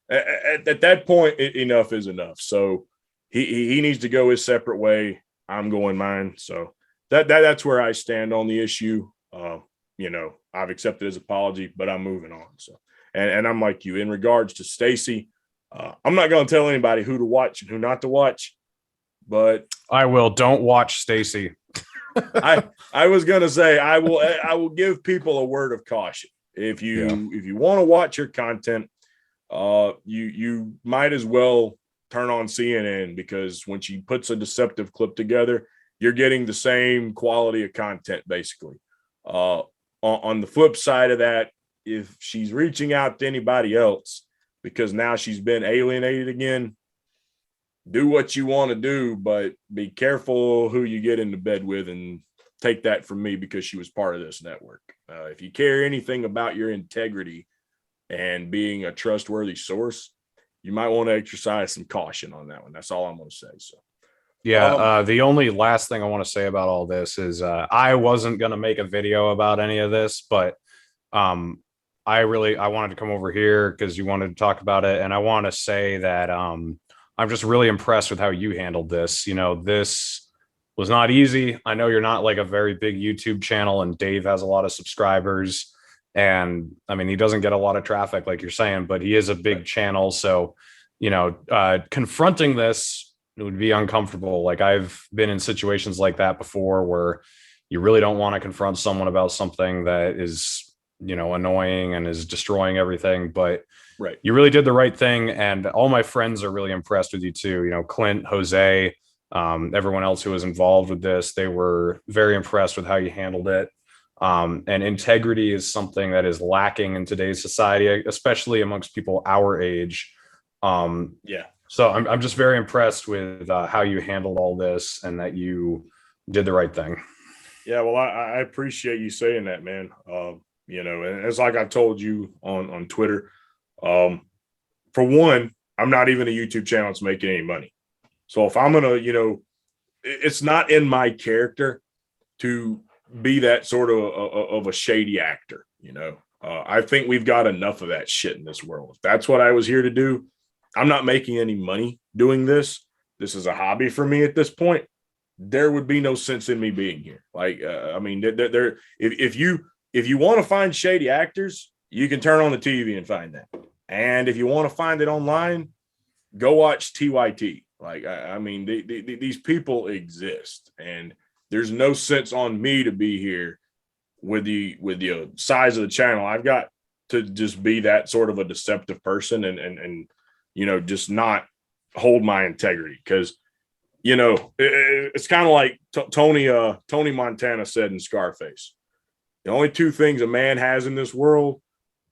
[SPEAKER 2] at that point, enough is enough. So he needs to go his separate way. I'm going mine. So that's where I stand on the issue. You know, I've accepted his apology, but I'm moving on. So, and I'm like you in regards to Stacy. I'm not going to tell anybody who to watch and who not to watch, but
[SPEAKER 3] I will. Don't watch Stacy.
[SPEAKER 2] I was going to say, I will give people a word of caution. If you want to watch her content, you might as well turn on CNN, because when she puts a deceptive clip together, you're getting the same quality of content, basically. On the flip side of that, if she's reaching out to anybody else, because now she's been alienated again, do what you want to do, but be careful who you get into bed with, and take that from me because she was part of this network. If you care anything about your integrity and being a trustworthy source, you might want to exercise some caution on that one. That's all I'm going to say. So,
[SPEAKER 3] yeah. The only last thing I want to say about all this is I wasn't going to make a video about any of this, but I wanted to come over here because you wanted to talk about it. And I want to say that I'm just really impressed with how you handled this. You know, this was not easy. I know you're not like a very big YouTube channel, and Dave has a lot of subscribers. And I mean, he doesn't get a lot of traffic like you're saying, but he is a big channel. So, you know, confronting this would be uncomfortable. Like I've been in situations like that before where you really don't want to confront someone about something that is, you know, annoying and is destroying everything. But
[SPEAKER 2] right,
[SPEAKER 3] you really did the right thing. And all my friends are really impressed with you too. You know, Clint, Jose, everyone else who was involved with this, they were very impressed with how you handled it. And integrity is something that is lacking in today's society, especially amongst people our age. So I'm just very impressed with how you handled all this and that you did the right thing.
[SPEAKER 2] Yeah, well, I appreciate you saying that, man. You know, and it's like I told you on Twitter. For one, I'm not even a YouTube channel that's making any money. So if I'm gonna, you know, it's not in my character to be that sort of a shady actor. You know, I think we've got enough of that shit in this world. If that's what I was here to do, I'm not making any money doing this. This is a hobby for me at this point. There would be no sense in me being here. Like, I mean, if you want to find shady actors, you can turn on the TV and find that. And if you want to find it online, go watch TYT. Like, I mean, these people exist, and there's no sense on me to be here with the size of the channel. I've got to just be that sort of a deceptive person and you know, just not hold my integrity, because you know, it's kind of like Tony Montana said in Scarface. The only two things a man has in this world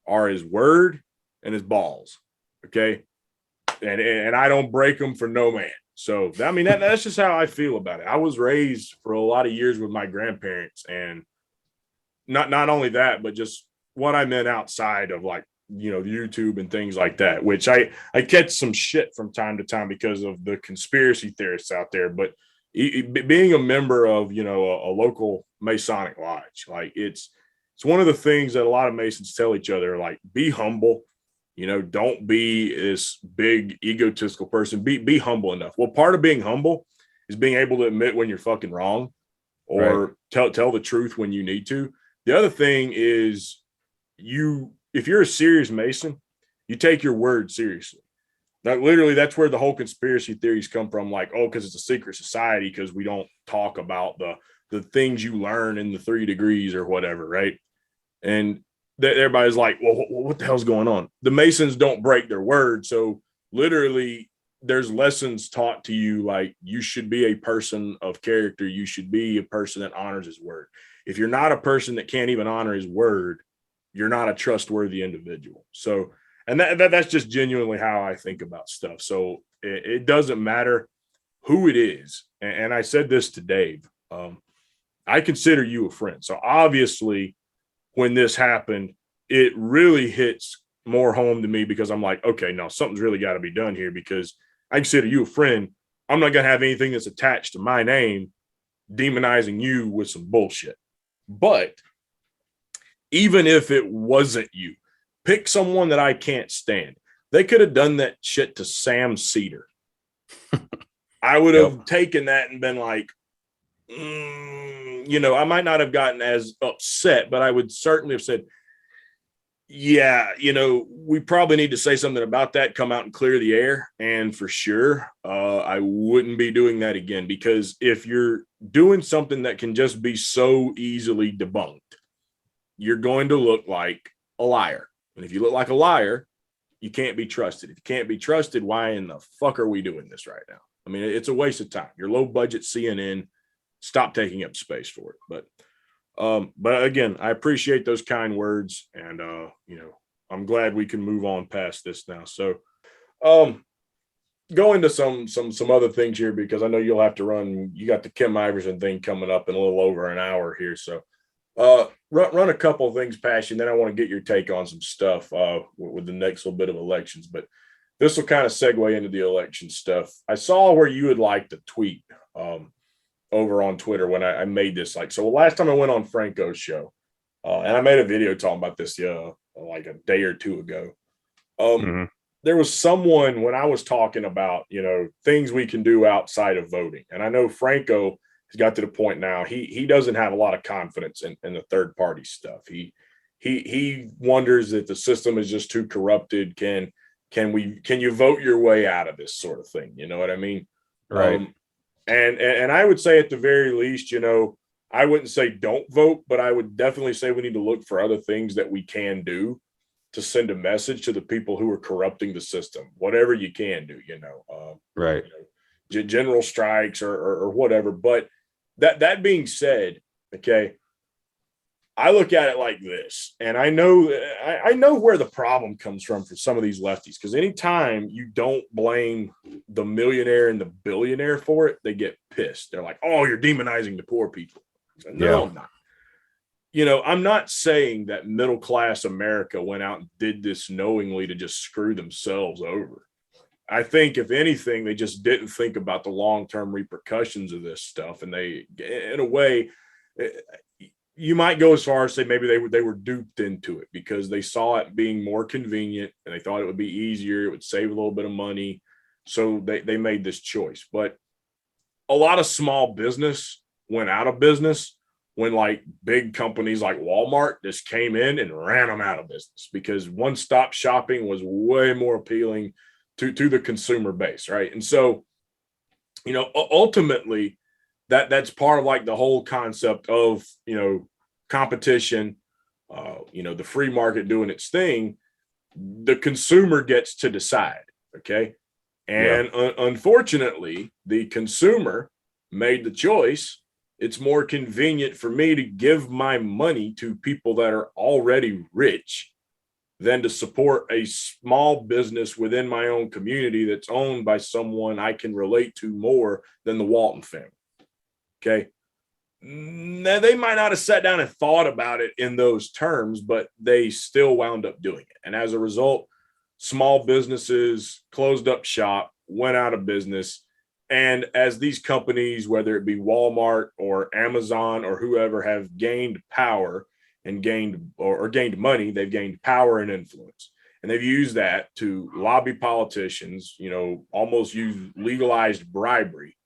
[SPEAKER 2] are his word and his balls. Okay. And I don't break them for no man. So, I mean, that's just how I feel about it. I was raised for a lot of years with my grandparents, and not only that, but just what I meant outside of, like, you know, YouTube and things like that, which I catch some shit from time to time because of the conspiracy theorists out there. But being a member of, you know, a local Masonic lodge, like, it's one of the things that a lot of Masons tell each other, like, be humble. You know, don't be this big egotistical person. Be humble enough. Well, part of being humble is being able to admit when you're fucking wrong, or tell the truth when you need to. The other thing is, if you're a serious Mason, you take your word seriously. Now, literally, that's where the whole conspiracy theories come from. Like, oh, because it's a secret society, because we don't talk about the things you learn in the 3 degrees or whatever, right? And everybody's like, well, what the hell's going on? The Masons don't break their word. So literally, there's lessons taught to you, like, you should be a person of character. You should be a person that honors his word. If you're not a person that can't even honor his word, you're not a trustworthy individual. So, and that's just genuinely how I think about stuff. So it doesn't matter who it is. And I said this to Dave, I consider you a friend. So obviously, when this happened, it really hits more home to me, because I'm like, okay, no, something's really got to be done here, because I consider you a friend. I'm not going to have anything that's attached to my name demonizing you with some bullshit. But even if it wasn't you, pick someone that I can't stand. They could have done that shit to Sam Cedar. I would have taken that and been like, you know, I might not have gotten as upset, but I would certainly have said, yeah, you know, we probably need to say something about that, come out and clear the air. And for sure, I wouldn't be doing that again, because if you're doing something that can just be so easily debunked, you're going to look like a liar. And if you look like a liar, you can't be trusted. If you can't be trusted, why in the fuck are we doing this right now? I mean, it's a waste of time. Your low budget CNN, stop taking up space for it. But again, I appreciate those kind words, and you know, I'm glad we can move on past this now. So go into some other things here, because I know you'll have to run. You got the Kim Iverson thing coming up in a little over an hour here. So run a couple of things past you, and then I want to get your take on some stuff with the next little bit of elections. But this will kind of segue into the election stuff. I saw where you had liked a tweet over on Twitter when I made this. Like, so last time I went on Franco's show, and I made a video talking about this like a day or two ago. There was someone, when I was talking about, you know, things we can do outside of voting, and I know Franco has got to the point now he doesn't have a lot of confidence in the third party stuff. He wonders if the system is just too corrupted. Can you vote your way out of this sort of thing? You know what I mean?
[SPEAKER 3] Right.
[SPEAKER 2] And I would say, at the very least, you know, I wouldn't say don't vote, but I would definitely say we need to look for other things that we can do to send a message to the people who are corrupting the system. Whatever you can do, you know,
[SPEAKER 3] right.
[SPEAKER 2] You know, general strikes or whatever. But that being said, okay, I look at it like this, and I know where the problem comes from for some of these lefties, because anytime you don't blame the millionaire and the billionaire for it, they get pissed. They're like, oh, you're demonizing the poor people. No, I'm not. You know, I'm not saying that middle class America went out and did this knowingly to just screw themselves over. I think, if anything, they just didn't think about the long-term repercussions of this stuff. And they, in a way, you might go as far as say maybe they were duped into it because they saw it being more convenient and they thought it would be easier. It would save a little bit of money. So they made this choice. But a lot of small business went out of business when, like, big companies like Walmart just came in and ran them out of business, because one-stop shopping was way more appealing to the consumer base, right? And so, you know, ultimately, that's part of, like, the whole concept of, you know, competition, you know, the free market doing its thing. The consumer gets to decide, okay? And unfortunately, the consumer made the choice It's more convenient for me to give my money to people that are already rich than to support a small business within my own community that's owned by someone I can relate to more than the Walton family. Okay. Now, they might not have sat down and thought about it in those terms, but they still wound up doing it. And as a result, small businesses closed up shop, went out of business. And as these companies, whether it be Walmart or Amazon or whoever, have gained power and gained money, they've gained power and influence. And they've used that to lobby politicians, almost use legalized bribery.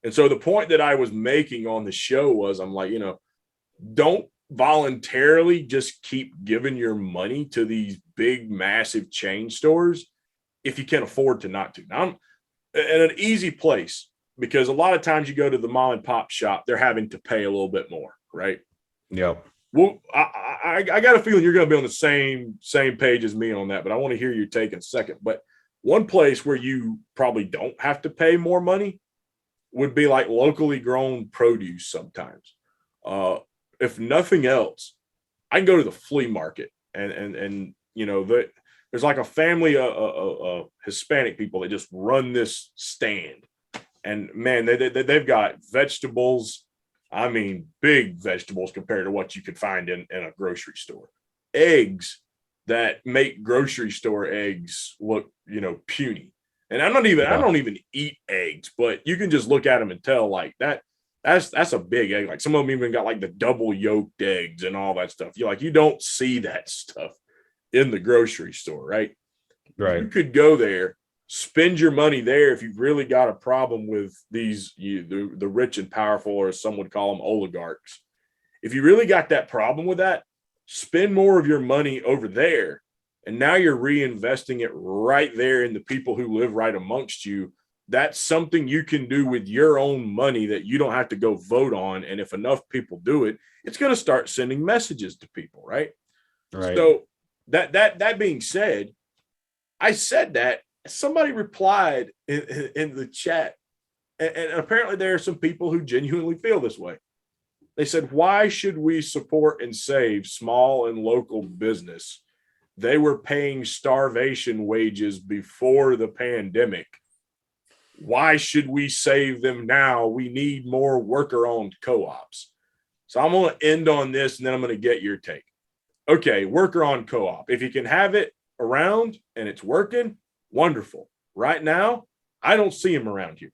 [SPEAKER 2] And so the point that I was making on the show was, I'm like, don't voluntarily just keep giving your money to these big, massive chain stores if you can afford to not to. Now, I'm in an easy place because a lot of times you go to the mom and pop shop, they're having to pay a little bit more, right?
[SPEAKER 3] Yep.
[SPEAKER 2] Well, I got a feeling you're going to be on the same page as me on that, but I want to hear your take in a second. But one place where you probably don't have to pay more money would be like locally grown produce sometimes. If nothing else, I can go to the flea market and there's like a family of Hispanic people that just run this stand. And man, they've got vegetables. I mean, big vegetables compared to what you could find in a grocery store. Eggs that make grocery store eggs look, puny. And I don't even eat eggs, but you can just look at them and tell like that's a big egg. Like some of them even got like the double yolked eggs and all that stuff. You don't see that stuff in the grocery store, right?
[SPEAKER 3] Right.
[SPEAKER 2] You could go there, spend your money there if you've really got a problem with these the rich and powerful, or as some would call them, oligarchs. If you really got that problem with that, spend more of your money over there. And now you're reinvesting it right there in the people who live right amongst you. That's something you can do with your own money that you don't have to go vote on. And if enough people do it, it's going to start sending messages to people, right?
[SPEAKER 3] Right.
[SPEAKER 2] So that being said, I said that somebody replied in the chat, and apparently there are some people who genuinely feel this way. They said, why should we support and save small and local business? They were paying starvation wages before the pandemic. Why should we save them now? We need more worker-owned co-ops. So I'm going to end on this, and then I'm going to get your take. Okay, worker-owned co-op. If you can have it around and it's working, wonderful. Right now, I don't see them around here.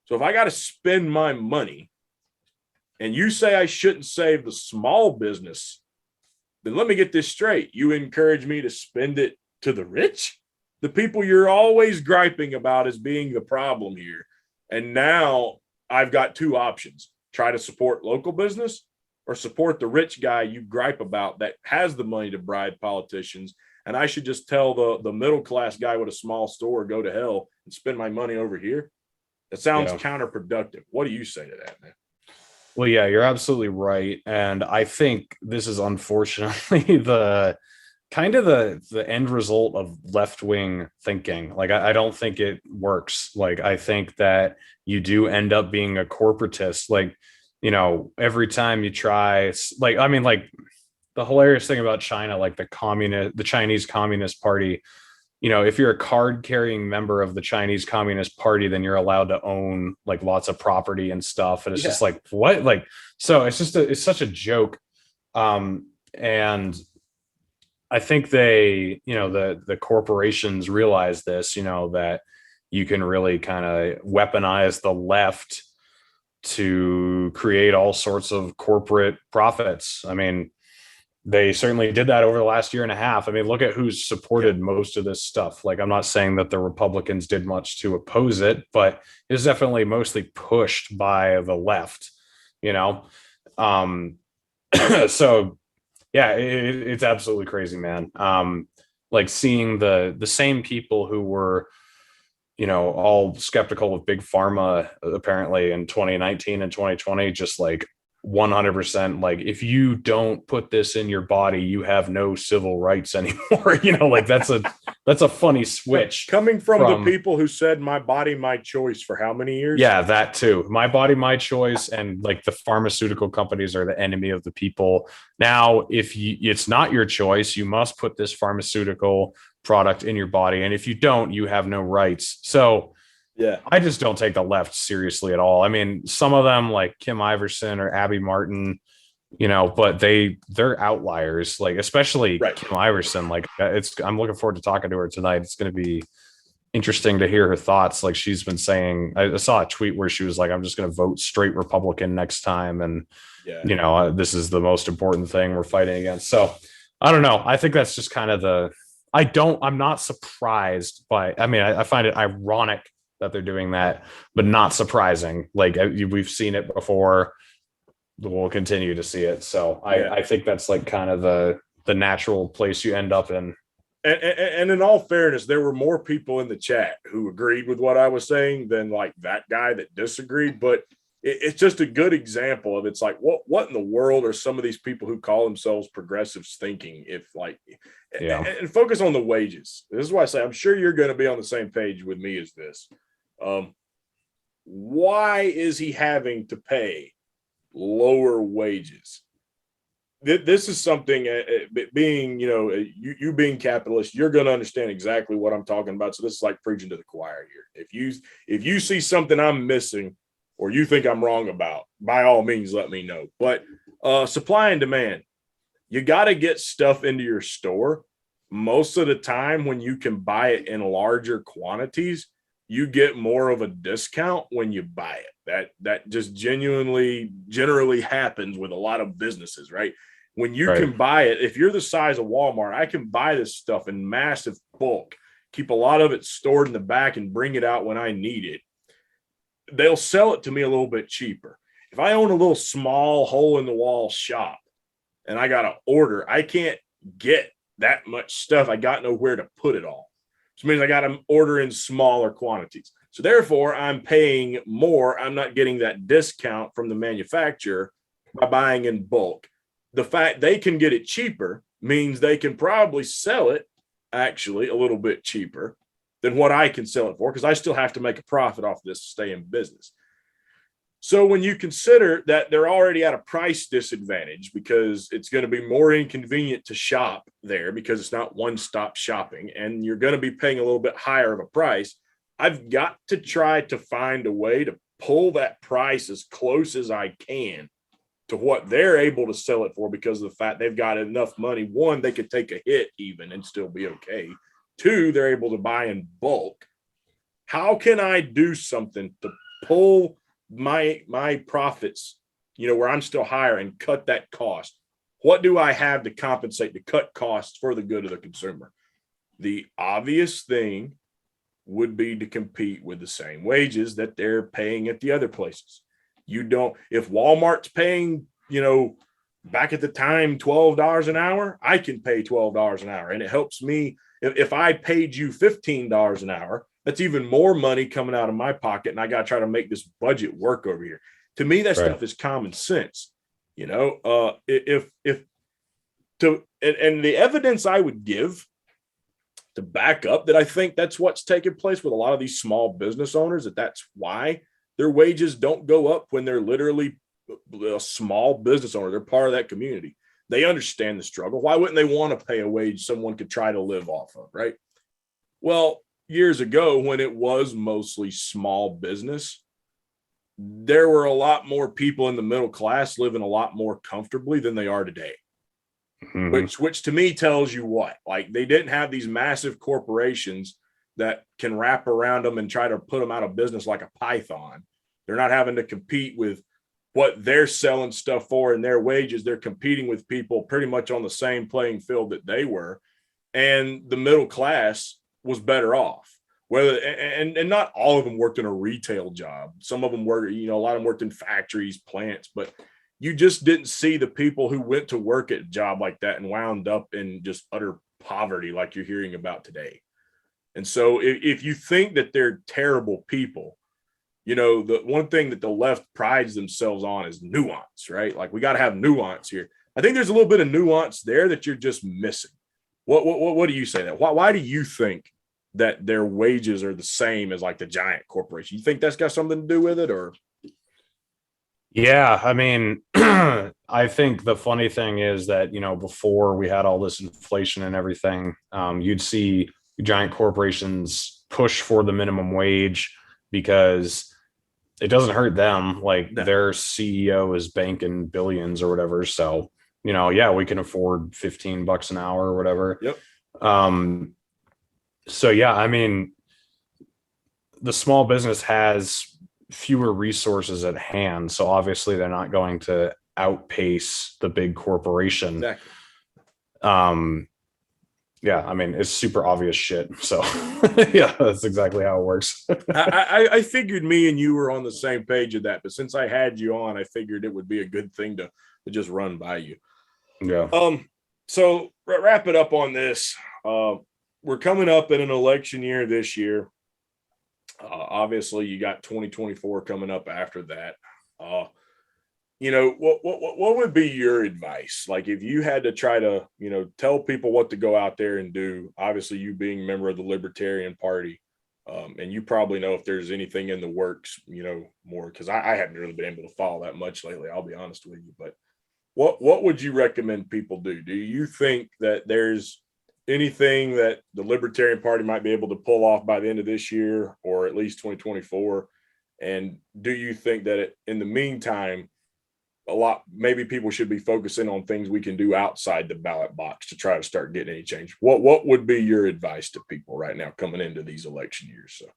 [SPEAKER 2] So if I got to spend my money, and you say I shouldn't save the small business, then let me get this straight. You encourage me to spend it to the rich, the people you're always griping about as being the problem here. And now I've got two options: try to support local business or support the rich guy you gripe about that has the money to bribe politicians. And I should just tell the middle class guy with a small store, go to hell and spend my money over here. That sounds counterproductive. What do you say to that, man?
[SPEAKER 3] Well, yeah, you're absolutely right. And I think this is unfortunately the end result of left-wing thinking. Like, I don't think it works. Like, I think that you do end up being a corporatist. Like, every time you try, like, I mean, like the hilarious thing about China, like the Chinese Communist Party, if you're a card-carrying member of the Chinese Communist Party, then you're allowed to own like lots of property and stuff. And it's just like, what? Like, so it's such a joke. And I think they, the corporations realize this, that you can really kind of weaponize the left to create all sorts of corporate profits. I mean, they certainly did that over the last year and a half. I mean, look at who's supported most of this stuff. Like, I'm not saying that the Republicans did much to oppose it, but it was definitely mostly pushed by the left, So yeah, it's absolutely crazy, man. Like seeing the same people who were, all skeptical of big pharma apparently in 2019 and 2020, just like 100%, like, if you don't put this in your body, you have no civil rights anymore. Like that's that's a funny switch.
[SPEAKER 2] Coming from the people who said my body, my choice for how many years?
[SPEAKER 3] Yeah, that too. My body, my choice. And like the pharmaceutical companies are the enemy of the people. Now, if it's not your choice, you must put this pharmaceutical product in your body. And if you don't, you have no rights. So
[SPEAKER 2] yeah,
[SPEAKER 3] I just don't take the left seriously at all. I mean, some of them like Kim Iverson or Abby Martin, but they're outliers, like especially Kim Iverson. Like I'm looking forward to talking to her tonight. It's going to be interesting to hear her thoughts. Like she's been saying, I saw a tweet where she was like, I'm just going to vote straight Republican next time. And, this is the most important thing we're fighting against. So I don't know. I think that's just kind of I'm not surprised by, I find it ironic that they're doing that, but not surprising. Like we've seen it before. We'll continue to see it. So I think that's like kind of the natural place you end up in.
[SPEAKER 2] And in all fairness, there were more people in the chat who agreed with what I was saying than like that guy that disagreed. But it's just a good example of it's like, what in the world are some of these people who call themselves progressives thinking? If like, and focus on the wages. This is why I say I'm sure you're going to be on the same page with me as this. Why is he having to pay lower wages? This is something being, you being capitalist, you're going to understand exactly what I'm talking about. So this is like preaching to the choir here. If you see something I'm missing or you think I'm wrong about, by all means, let me know. But supply and demand, you got to get stuff into your store. Most of the time when you can buy it in larger quantities, you get more of a discount when you buy it. That just generally happens with a lot of businesses, right? When you can buy it, if you're the size of Walmart, I can buy this stuff in massive bulk, keep a lot of it stored in the back and bring it out when I need it. They'll sell it to me a little bit cheaper. If I own a little small hole in the wall shop and I got to order, I can't get that much stuff. I got nowhere to put it all. Which means I got to order in smaller quantities. So therefore, I'm paying more. I'm not getting that discount from the manufacturer by buying in bulk. The fact they can get it cheaper means they can probably sell it actually a little bit cheaper than what I can sell it for, because I still have to make a profit off this to stay in business. So when you consider that they're already at a price disadvantage because it's going to be more inconvenient to shop there because it's not one-stop shopping and you're going to be paying a little bit higher of a price, I've got to try to find a way to pull that price as close as I can to what they're able to sell it for because of the fact they've got enough money. One, they could take a hit even and still be okay. Two, they're able to buy in bulk. How can I do something to pull my profits, where I'm still higher and cut that cost? What do I have to compensate to cut costs for the good of the consumer? The obvious thing would be to compete with the same wages that they're paying at the other places. If Walmart's paying, back at the time, $12 an hour, I can pay $12 an hour. And it helps me. If I paid you $15 an hour, that's even more money coming out of my pocket. And I got to try to make this budget work over here. To me, that stuff is common sense. And the evidence I would give to back up that I think that's what's taking place with a lot of these small business owners, that's why their wages don't go up when they're literally a small business owner. They're part of that community. They understand the struggle. Why wouldn't they want to pay a wage someone could try to live off of, right? Well, years ago, when it was mostly small business, there were a lot more people in the middle class living a lot more comfortably than they are today. Mm-hmm. Which to me tells you what? Like, they didn't have these massive corporations that can wrap around them and try to put them out of business like a python. They're not having to compete with what they're selling stuff for and their wages. They're competing with people pretty much on the same playing field that they were. And the middle class was better off. And not all of them worked in a retail job. Some of them were, a lot of them worked in factories, plants, but you just didn't see the people who went to work at a job like that and wound up in just utter poverty like you're hearing about today. And so if you think that they're terrible people, the one thing that the left prides themselves on is nuance, right? Like, we got to have nuance here. I think there's a little bit of nuance there that you're just missing. What do you say that? Why do you think that their wages are the same as like the giant corporation? You think that's got something to do with it, or?
[SPEAKER 3] Yeah, I mean, I think the funny thing is that, before we had all this inflation and everything, you'd see giant corporations push for the minimum wage because it doesn't hurt them. Like
[SPEAKER 2] No.
[SPEAKER 3] their CEO is banking billions or whatever. So, yeah, we can afford $15 an hour or whatever.
[SPEAKER 2] Yep.
[SPEAKER 3] So yeah, I mean, the small business has fewer resources at hand, so obviously they're not going to outpace the big corporation.
[SPEAKER 2] Exactly.
[SPEAKER 3] Yeah, I mean, it's super obvious shit. So yeah, that's exactly how it works.
[SPEAKER 2] I figured me and you were on the same page of that, but since I had you on, I figured it would be a good thing to just run by you.
[SPEAKER 3] Yeah.
[SPEAKER 2] So wrap it up on this. We're coming up in an election year this year. Obviously, you got 2024 coming up after that. What would be your advice? Like, if you had to try to, tell people what to go out there and do. Obviously, you being a member of the Libertarian Party, and you probably know if there's anything in the works, more, because I haven't really been able to follow that much lately. I'll be honest with you, but what would you recommend people do? Do you think that there's anything that the Libertarian Party might be able to pull off by the end of this year, or at least 2024? And do you think that in the meantime, maybe people should be focusing on things we can do outside the ballot box to try to start getting any change? What would be your advice to people right now coming into these election years? So,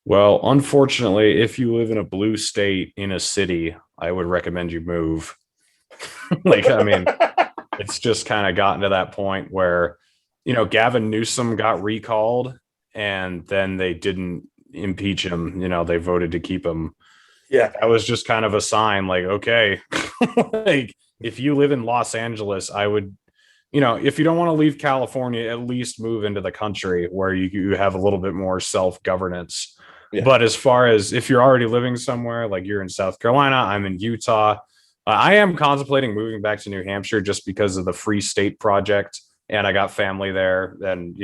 [SPEAKER 3] well, unfortunately, if you live in a blue state in a city, I would recommend you move. Like, I mean, it's just kind of gotten to that point where, Gavin Newsom got recalled and then they didn't impeach him. They voted to keep him.
[SPEAKER 2] Yeah.
[SPEAKER 3] That was just kind of a sign, like, okay, like if you live in Los Angeles, I would, if you don't want to leave California, at least move into the country where you have a little bit more self-governance. Yeah. But as far as if you're already living somewhere, like you're in South Carolina, I'm in Utah. I am contemplating moving back to New Hampshire just because of the Free State Project. And I got family there. And,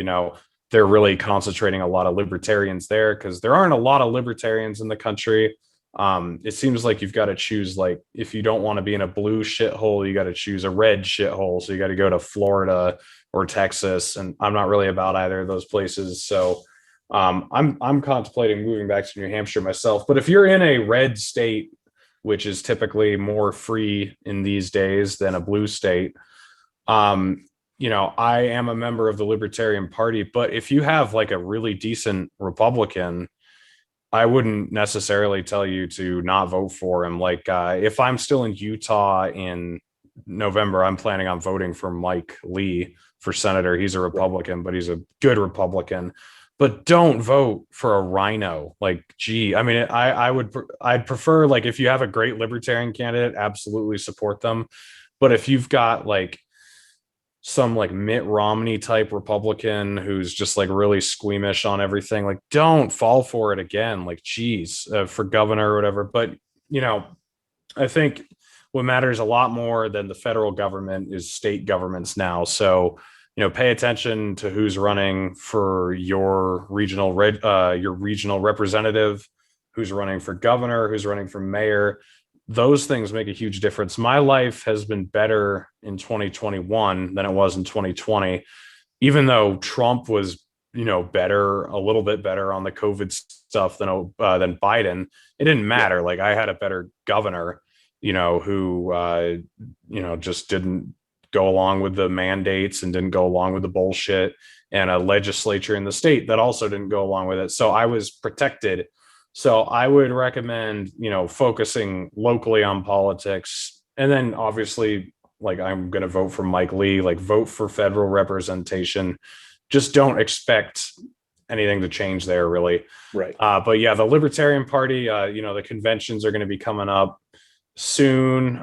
[SPEAKER 3] they're really concentrating a lot of libertarians there because there aren't a lot of libertarians in the country. It seems like you've got to choose, like, if you don't want to be in a blue shithole, you got to choose a red shithole. So you got to go to Florida or Texas. And I'm not really about either of those places. So I'm contemplating moving back to New Hampshire myself. But if you're in a red state, which is typically more free in these days than a blue state, I am a member of the Libertarian Party. But if you have like a really decent Republican, I wouldn't necessarily tell you to not vote for him. Like, if I'm still in Utah in November, I'm planning on voting for Mike Lee for senator. He's a Republican, but he's a good Republican. But don't vote for a rhino. Like, gee, I mean, I'd prefer, like, if you have a great libertarian candidate, absolutely support them. But if you've got like some like Mitt Romney type Republican who's just like really squeamish on everything, like, don't fall for it again. Like, geez, for governor or whatever. But, I think what matters a lot more than the federal government is state governments now. So, pay attention to who's running for your regional representative, who's running for governor, who's running for mayor. Those things make a huge difference. My life has been better in 2021 than it was in 2020, even though Trump was, a little bit better on the COVID stuff than Biden. It didn't matter. Like, I had a better governor, who, just didn't go along with the mandates and didn't go along with the bullshit, and a legislature in the state that also didn't go along with it. So I was protected. So I would recommend, focusing locally on politics. And then obviously, like, I'm going to vote for Mike Lee, like, vote for federal representation. Just don't expect anything to change there, really.
[SPEAKER 2] Right.
[SPEAKER 3] But yeah, the Libertarian Party, the conventions are going to be coming up soon.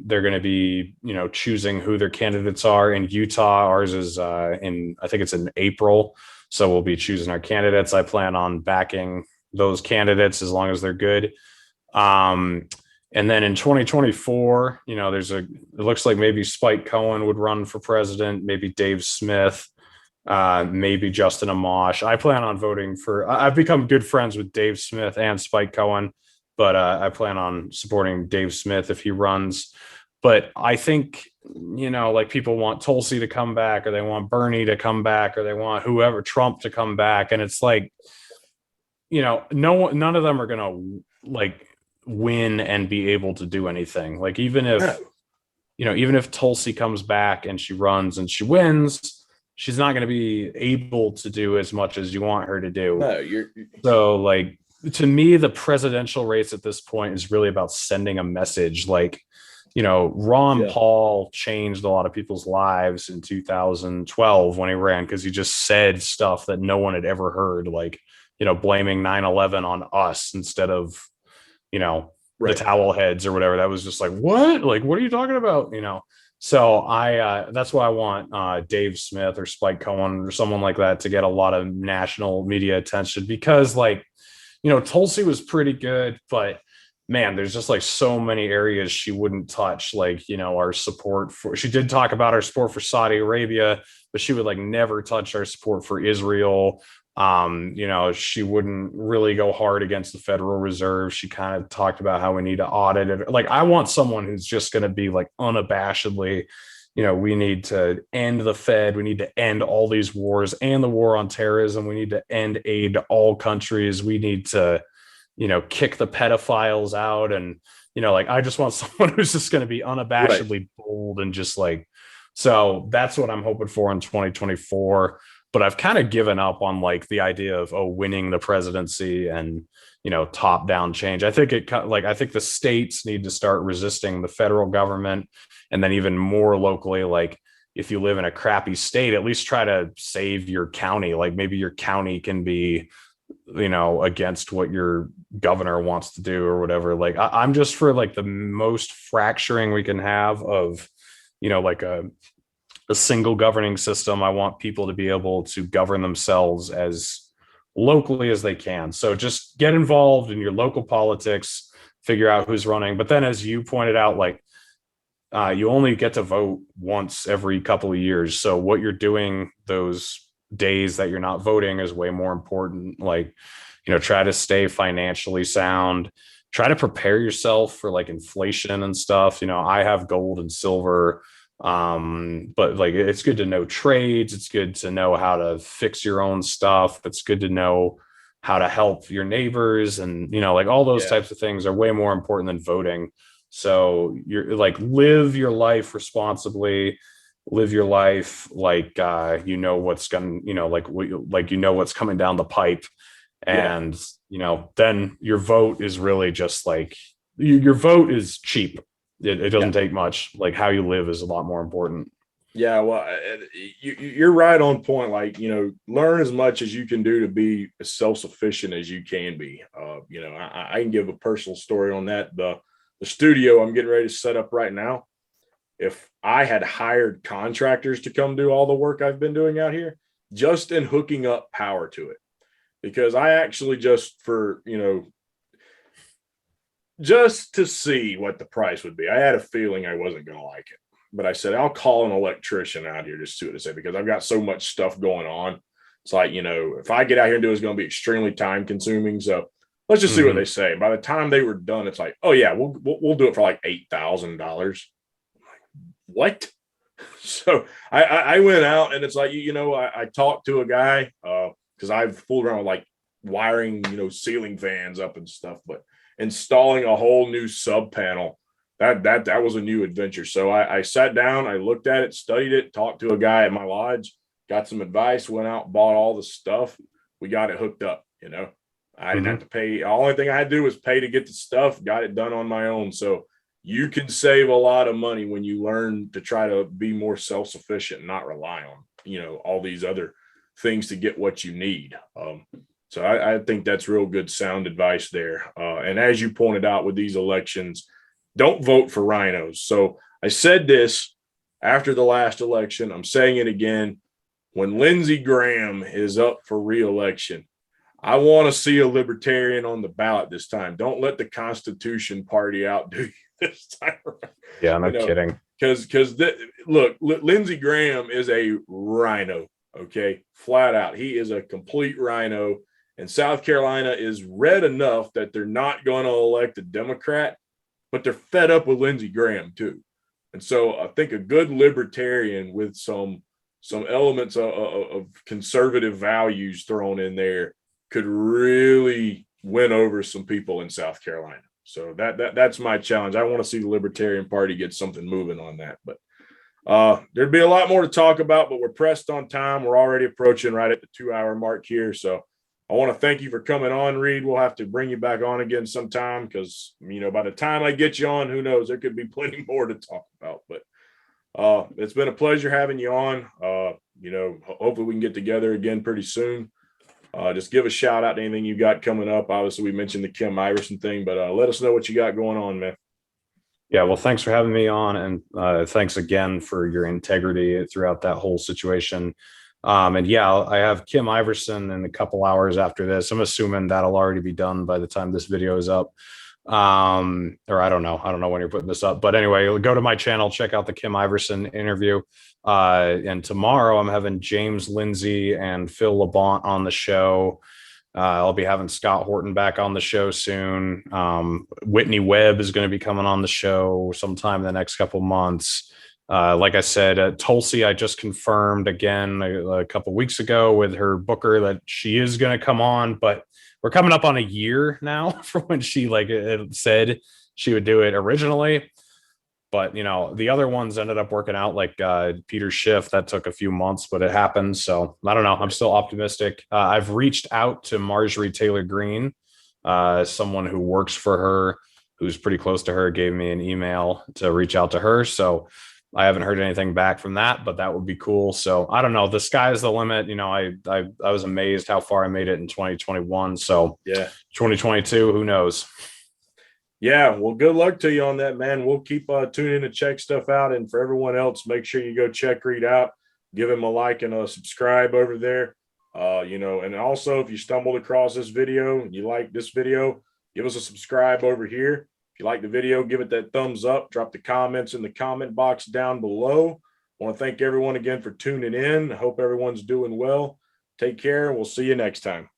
[SPEAKER 3] They're going to be, choosing who their candidates are. In Utah, ours is I think it's in April. So we'll be choosing our candidates. I plan on backing those candidates as long as they're good. And And then in 2024, it looks like maybe Spike Cohen would run for president, maybe Dave Smith, maybe Justin Amash. I plan on voting I've become good friends with Dave Smith and Spike Cohen, but I plan on supporting Dave Smith if he runs. But I think, like people want Tulsi to come back, or they want Bernie to come back, or they want whoever, Trump to come back. And it's like, none of them are going to win and be able to do anything. Like even if Tulsi comes back and she runs and she wins, she's not going to be able to do as much as you want her to do. So to me, the presidential race at this point is really about sending a message. Ron Paul changed a lot of people's lives in 2012 when he ran, because he just said stuff that no one had ever heard, blaming 9/11 on us instead of the towel heads or whatever. That was just what? What are you talking about? So that's why I want Dave Smith or Spike Cohen or someone like that to get a lot of national media attention, because Tulsi was pretty good, but man, there's just so many areas she wouldn't touch. Our support she did talk about our support for Saudi Arabia, but she would never touch our support for Israel. She wouldn't really go hard against the Federal Reserve. She kind of talked about how we need to audit it. I want someone who's just going to be unabashedly, we need to end the Fed. We need to end all these wars and the war on terrorism. We need to end aid to all countries. We need to, kick the pedophiles out. And, I just want someone who's just going to be unabashedly bold and just so that's what I'm hoping for in 2024. But I've kind of given up on the idea of winning the presidency and top down change. I think I think the states need to start resisting the federal government, and then even more locally, if you live in a crappy state, at least try to save your county. Maybe your county can be against what your governor wants to do or whatever. I'm just for the most fracturing we can have of a single governing system. I want people to be able to govern themselves as locally as they can. So just get involved in your local politics, figure out who's running. But then, as you pointed out, you only get to vote once every couple of years. So what you're doing those days that you're not voting is way more important. Try to stay financially sound, try to prepare yourself for inflation and stuff. I have gold and silver. But it's good to know trades. It's good to know how to fix your own stuff. It's good to know how to help your neighbors, and all those types of things are way more important than voting. So you're live your life responsibly, live your life what's going what's coming down the pipe. And then your vote is really just your vote is cheap. It doesn't take much. How you live is a lot more important.
[SPEAKER 2] Yeah, well, you're right on point. Learn as much as you can do to be as self-sufficient as you can be. I can give a personal story on that. The studio I'm getting ready to set up right now, if I had hired contractors to come do all the work I've been doing out here, just in hooking up power to it, because I actually just to see what the price would be, I had a feeling I wasn't going to like it. But I said, I'll call an electrician out here just to see what to say, because I've got so much stuff going on. It's if I get out here and do it, it's going to be extremely time consuming. So let's just see what they say. By the time they were done, it's oh yeah, we'll do it for $8,000. What? So I went out, and it's I talked to a guy because I've fooled around with wiring, ceiling fans up and stuff, but installing a whole new sub panel, that was a new adventure. So I sat down, I looked at it, studied it, talked to a guy at my lodge, got some advice, went out, bought all the stuff. We got it hooked up. I didn't have to pay. The only thing I had to do was pay to get the stuff, got it done on my own. So you can save a lot of money when you learn to try to be more self-sufficient and not rely on, all these other things to get what you need. So I think that's real good, sound advice there. And as you pointed out with these elections, don't vote for rhinos. So I said this after the last election. I'm saying it again. When Lindsey Graham is up for re-election, I want to see a libertarian on the ballot this time. Don't let the Constitution Party outdo you this time around.
[SPEAKER 3] Yeah, no kidding.
[SPEAKER 2] Because look, Lindsey Graham is a rhino. Okay, flat out, he is a complete rhino. And South Carolina is red enough that they're not going to elect a Democrat, but they're fed up with Lindsey Graham too. And so I think a good libertarian with some elements of conservative values thrown in there could really win over some people in South Carolina. So that's my challenge. I want to see the Libertarian Party get something moving on that. But there'd be a lot more to talk about, but we're pressed on time. We're already approaching right at the 2-hour mark here. So I want to thank you for coming on, Reed. We'll have to bring you back on again sometime because, by the time I get you on, who knows, there could be plenty more to talk about. But it's been a pleasure having you on. Hopefully we can get together again pretty soon. Just give a shout out to anything you got coming up. Obviously, we mentioned the Kim Iverson thing, but let us know what you got going on, man.
[SPEAKER 3] Yeah, well, thanks for having me on, and thanks again for your integrity throughout that whole situation. And yeah, I have Kim Iverson in a couple hours after this. I'm assuming that'll already be done by the time this video is up. Or I don't know when you're putting this up, but anyway, go to my channel, check out the Kim Iverson interview. And tomorrow I'm having James Lindsay and Phil Labonte on the show. I'll be having Scott Horton back on the show soon. Whitney Webb is going to be coming on the show sometime in the next couple months. Like I said, Tulsi, I just confirmed again a couple weeks ago with her booker that she is going to come on, but we're coming up on a year now from when she said she would do it originally. But, the other ones ended up working out, like Peter Schiff. That took a few months, but it happened. So I don't know. I'm still optimistic. I've reached out to Marjorie Taylor Greene, someone who works for her, who's pretty close to her, gave me an email to reach out to her. So I haven't heard anything back from that, but that would be cool. So I don't know. The sky's the limit. I was amazed how far I made it in 2021. So
[SPEAKER 2] yeah,
[SPEAKER 3] 2022, who knows?
[SPEAKER 2] Yeah, well, good luck to you on that, man. We'll keep tuning in to check stuff out. And for everyone else, make sure you go check Reed out, give him a like and a subscribe over there. And also if you stumbled across this video and you like this video, give us a subscribe over here. If you like the video, give it that thumbs up, drop the comments in the comment box down below. I want to thank everyone again for tuning in. I hope everyone's doing well. Take care, and we'll see you next time.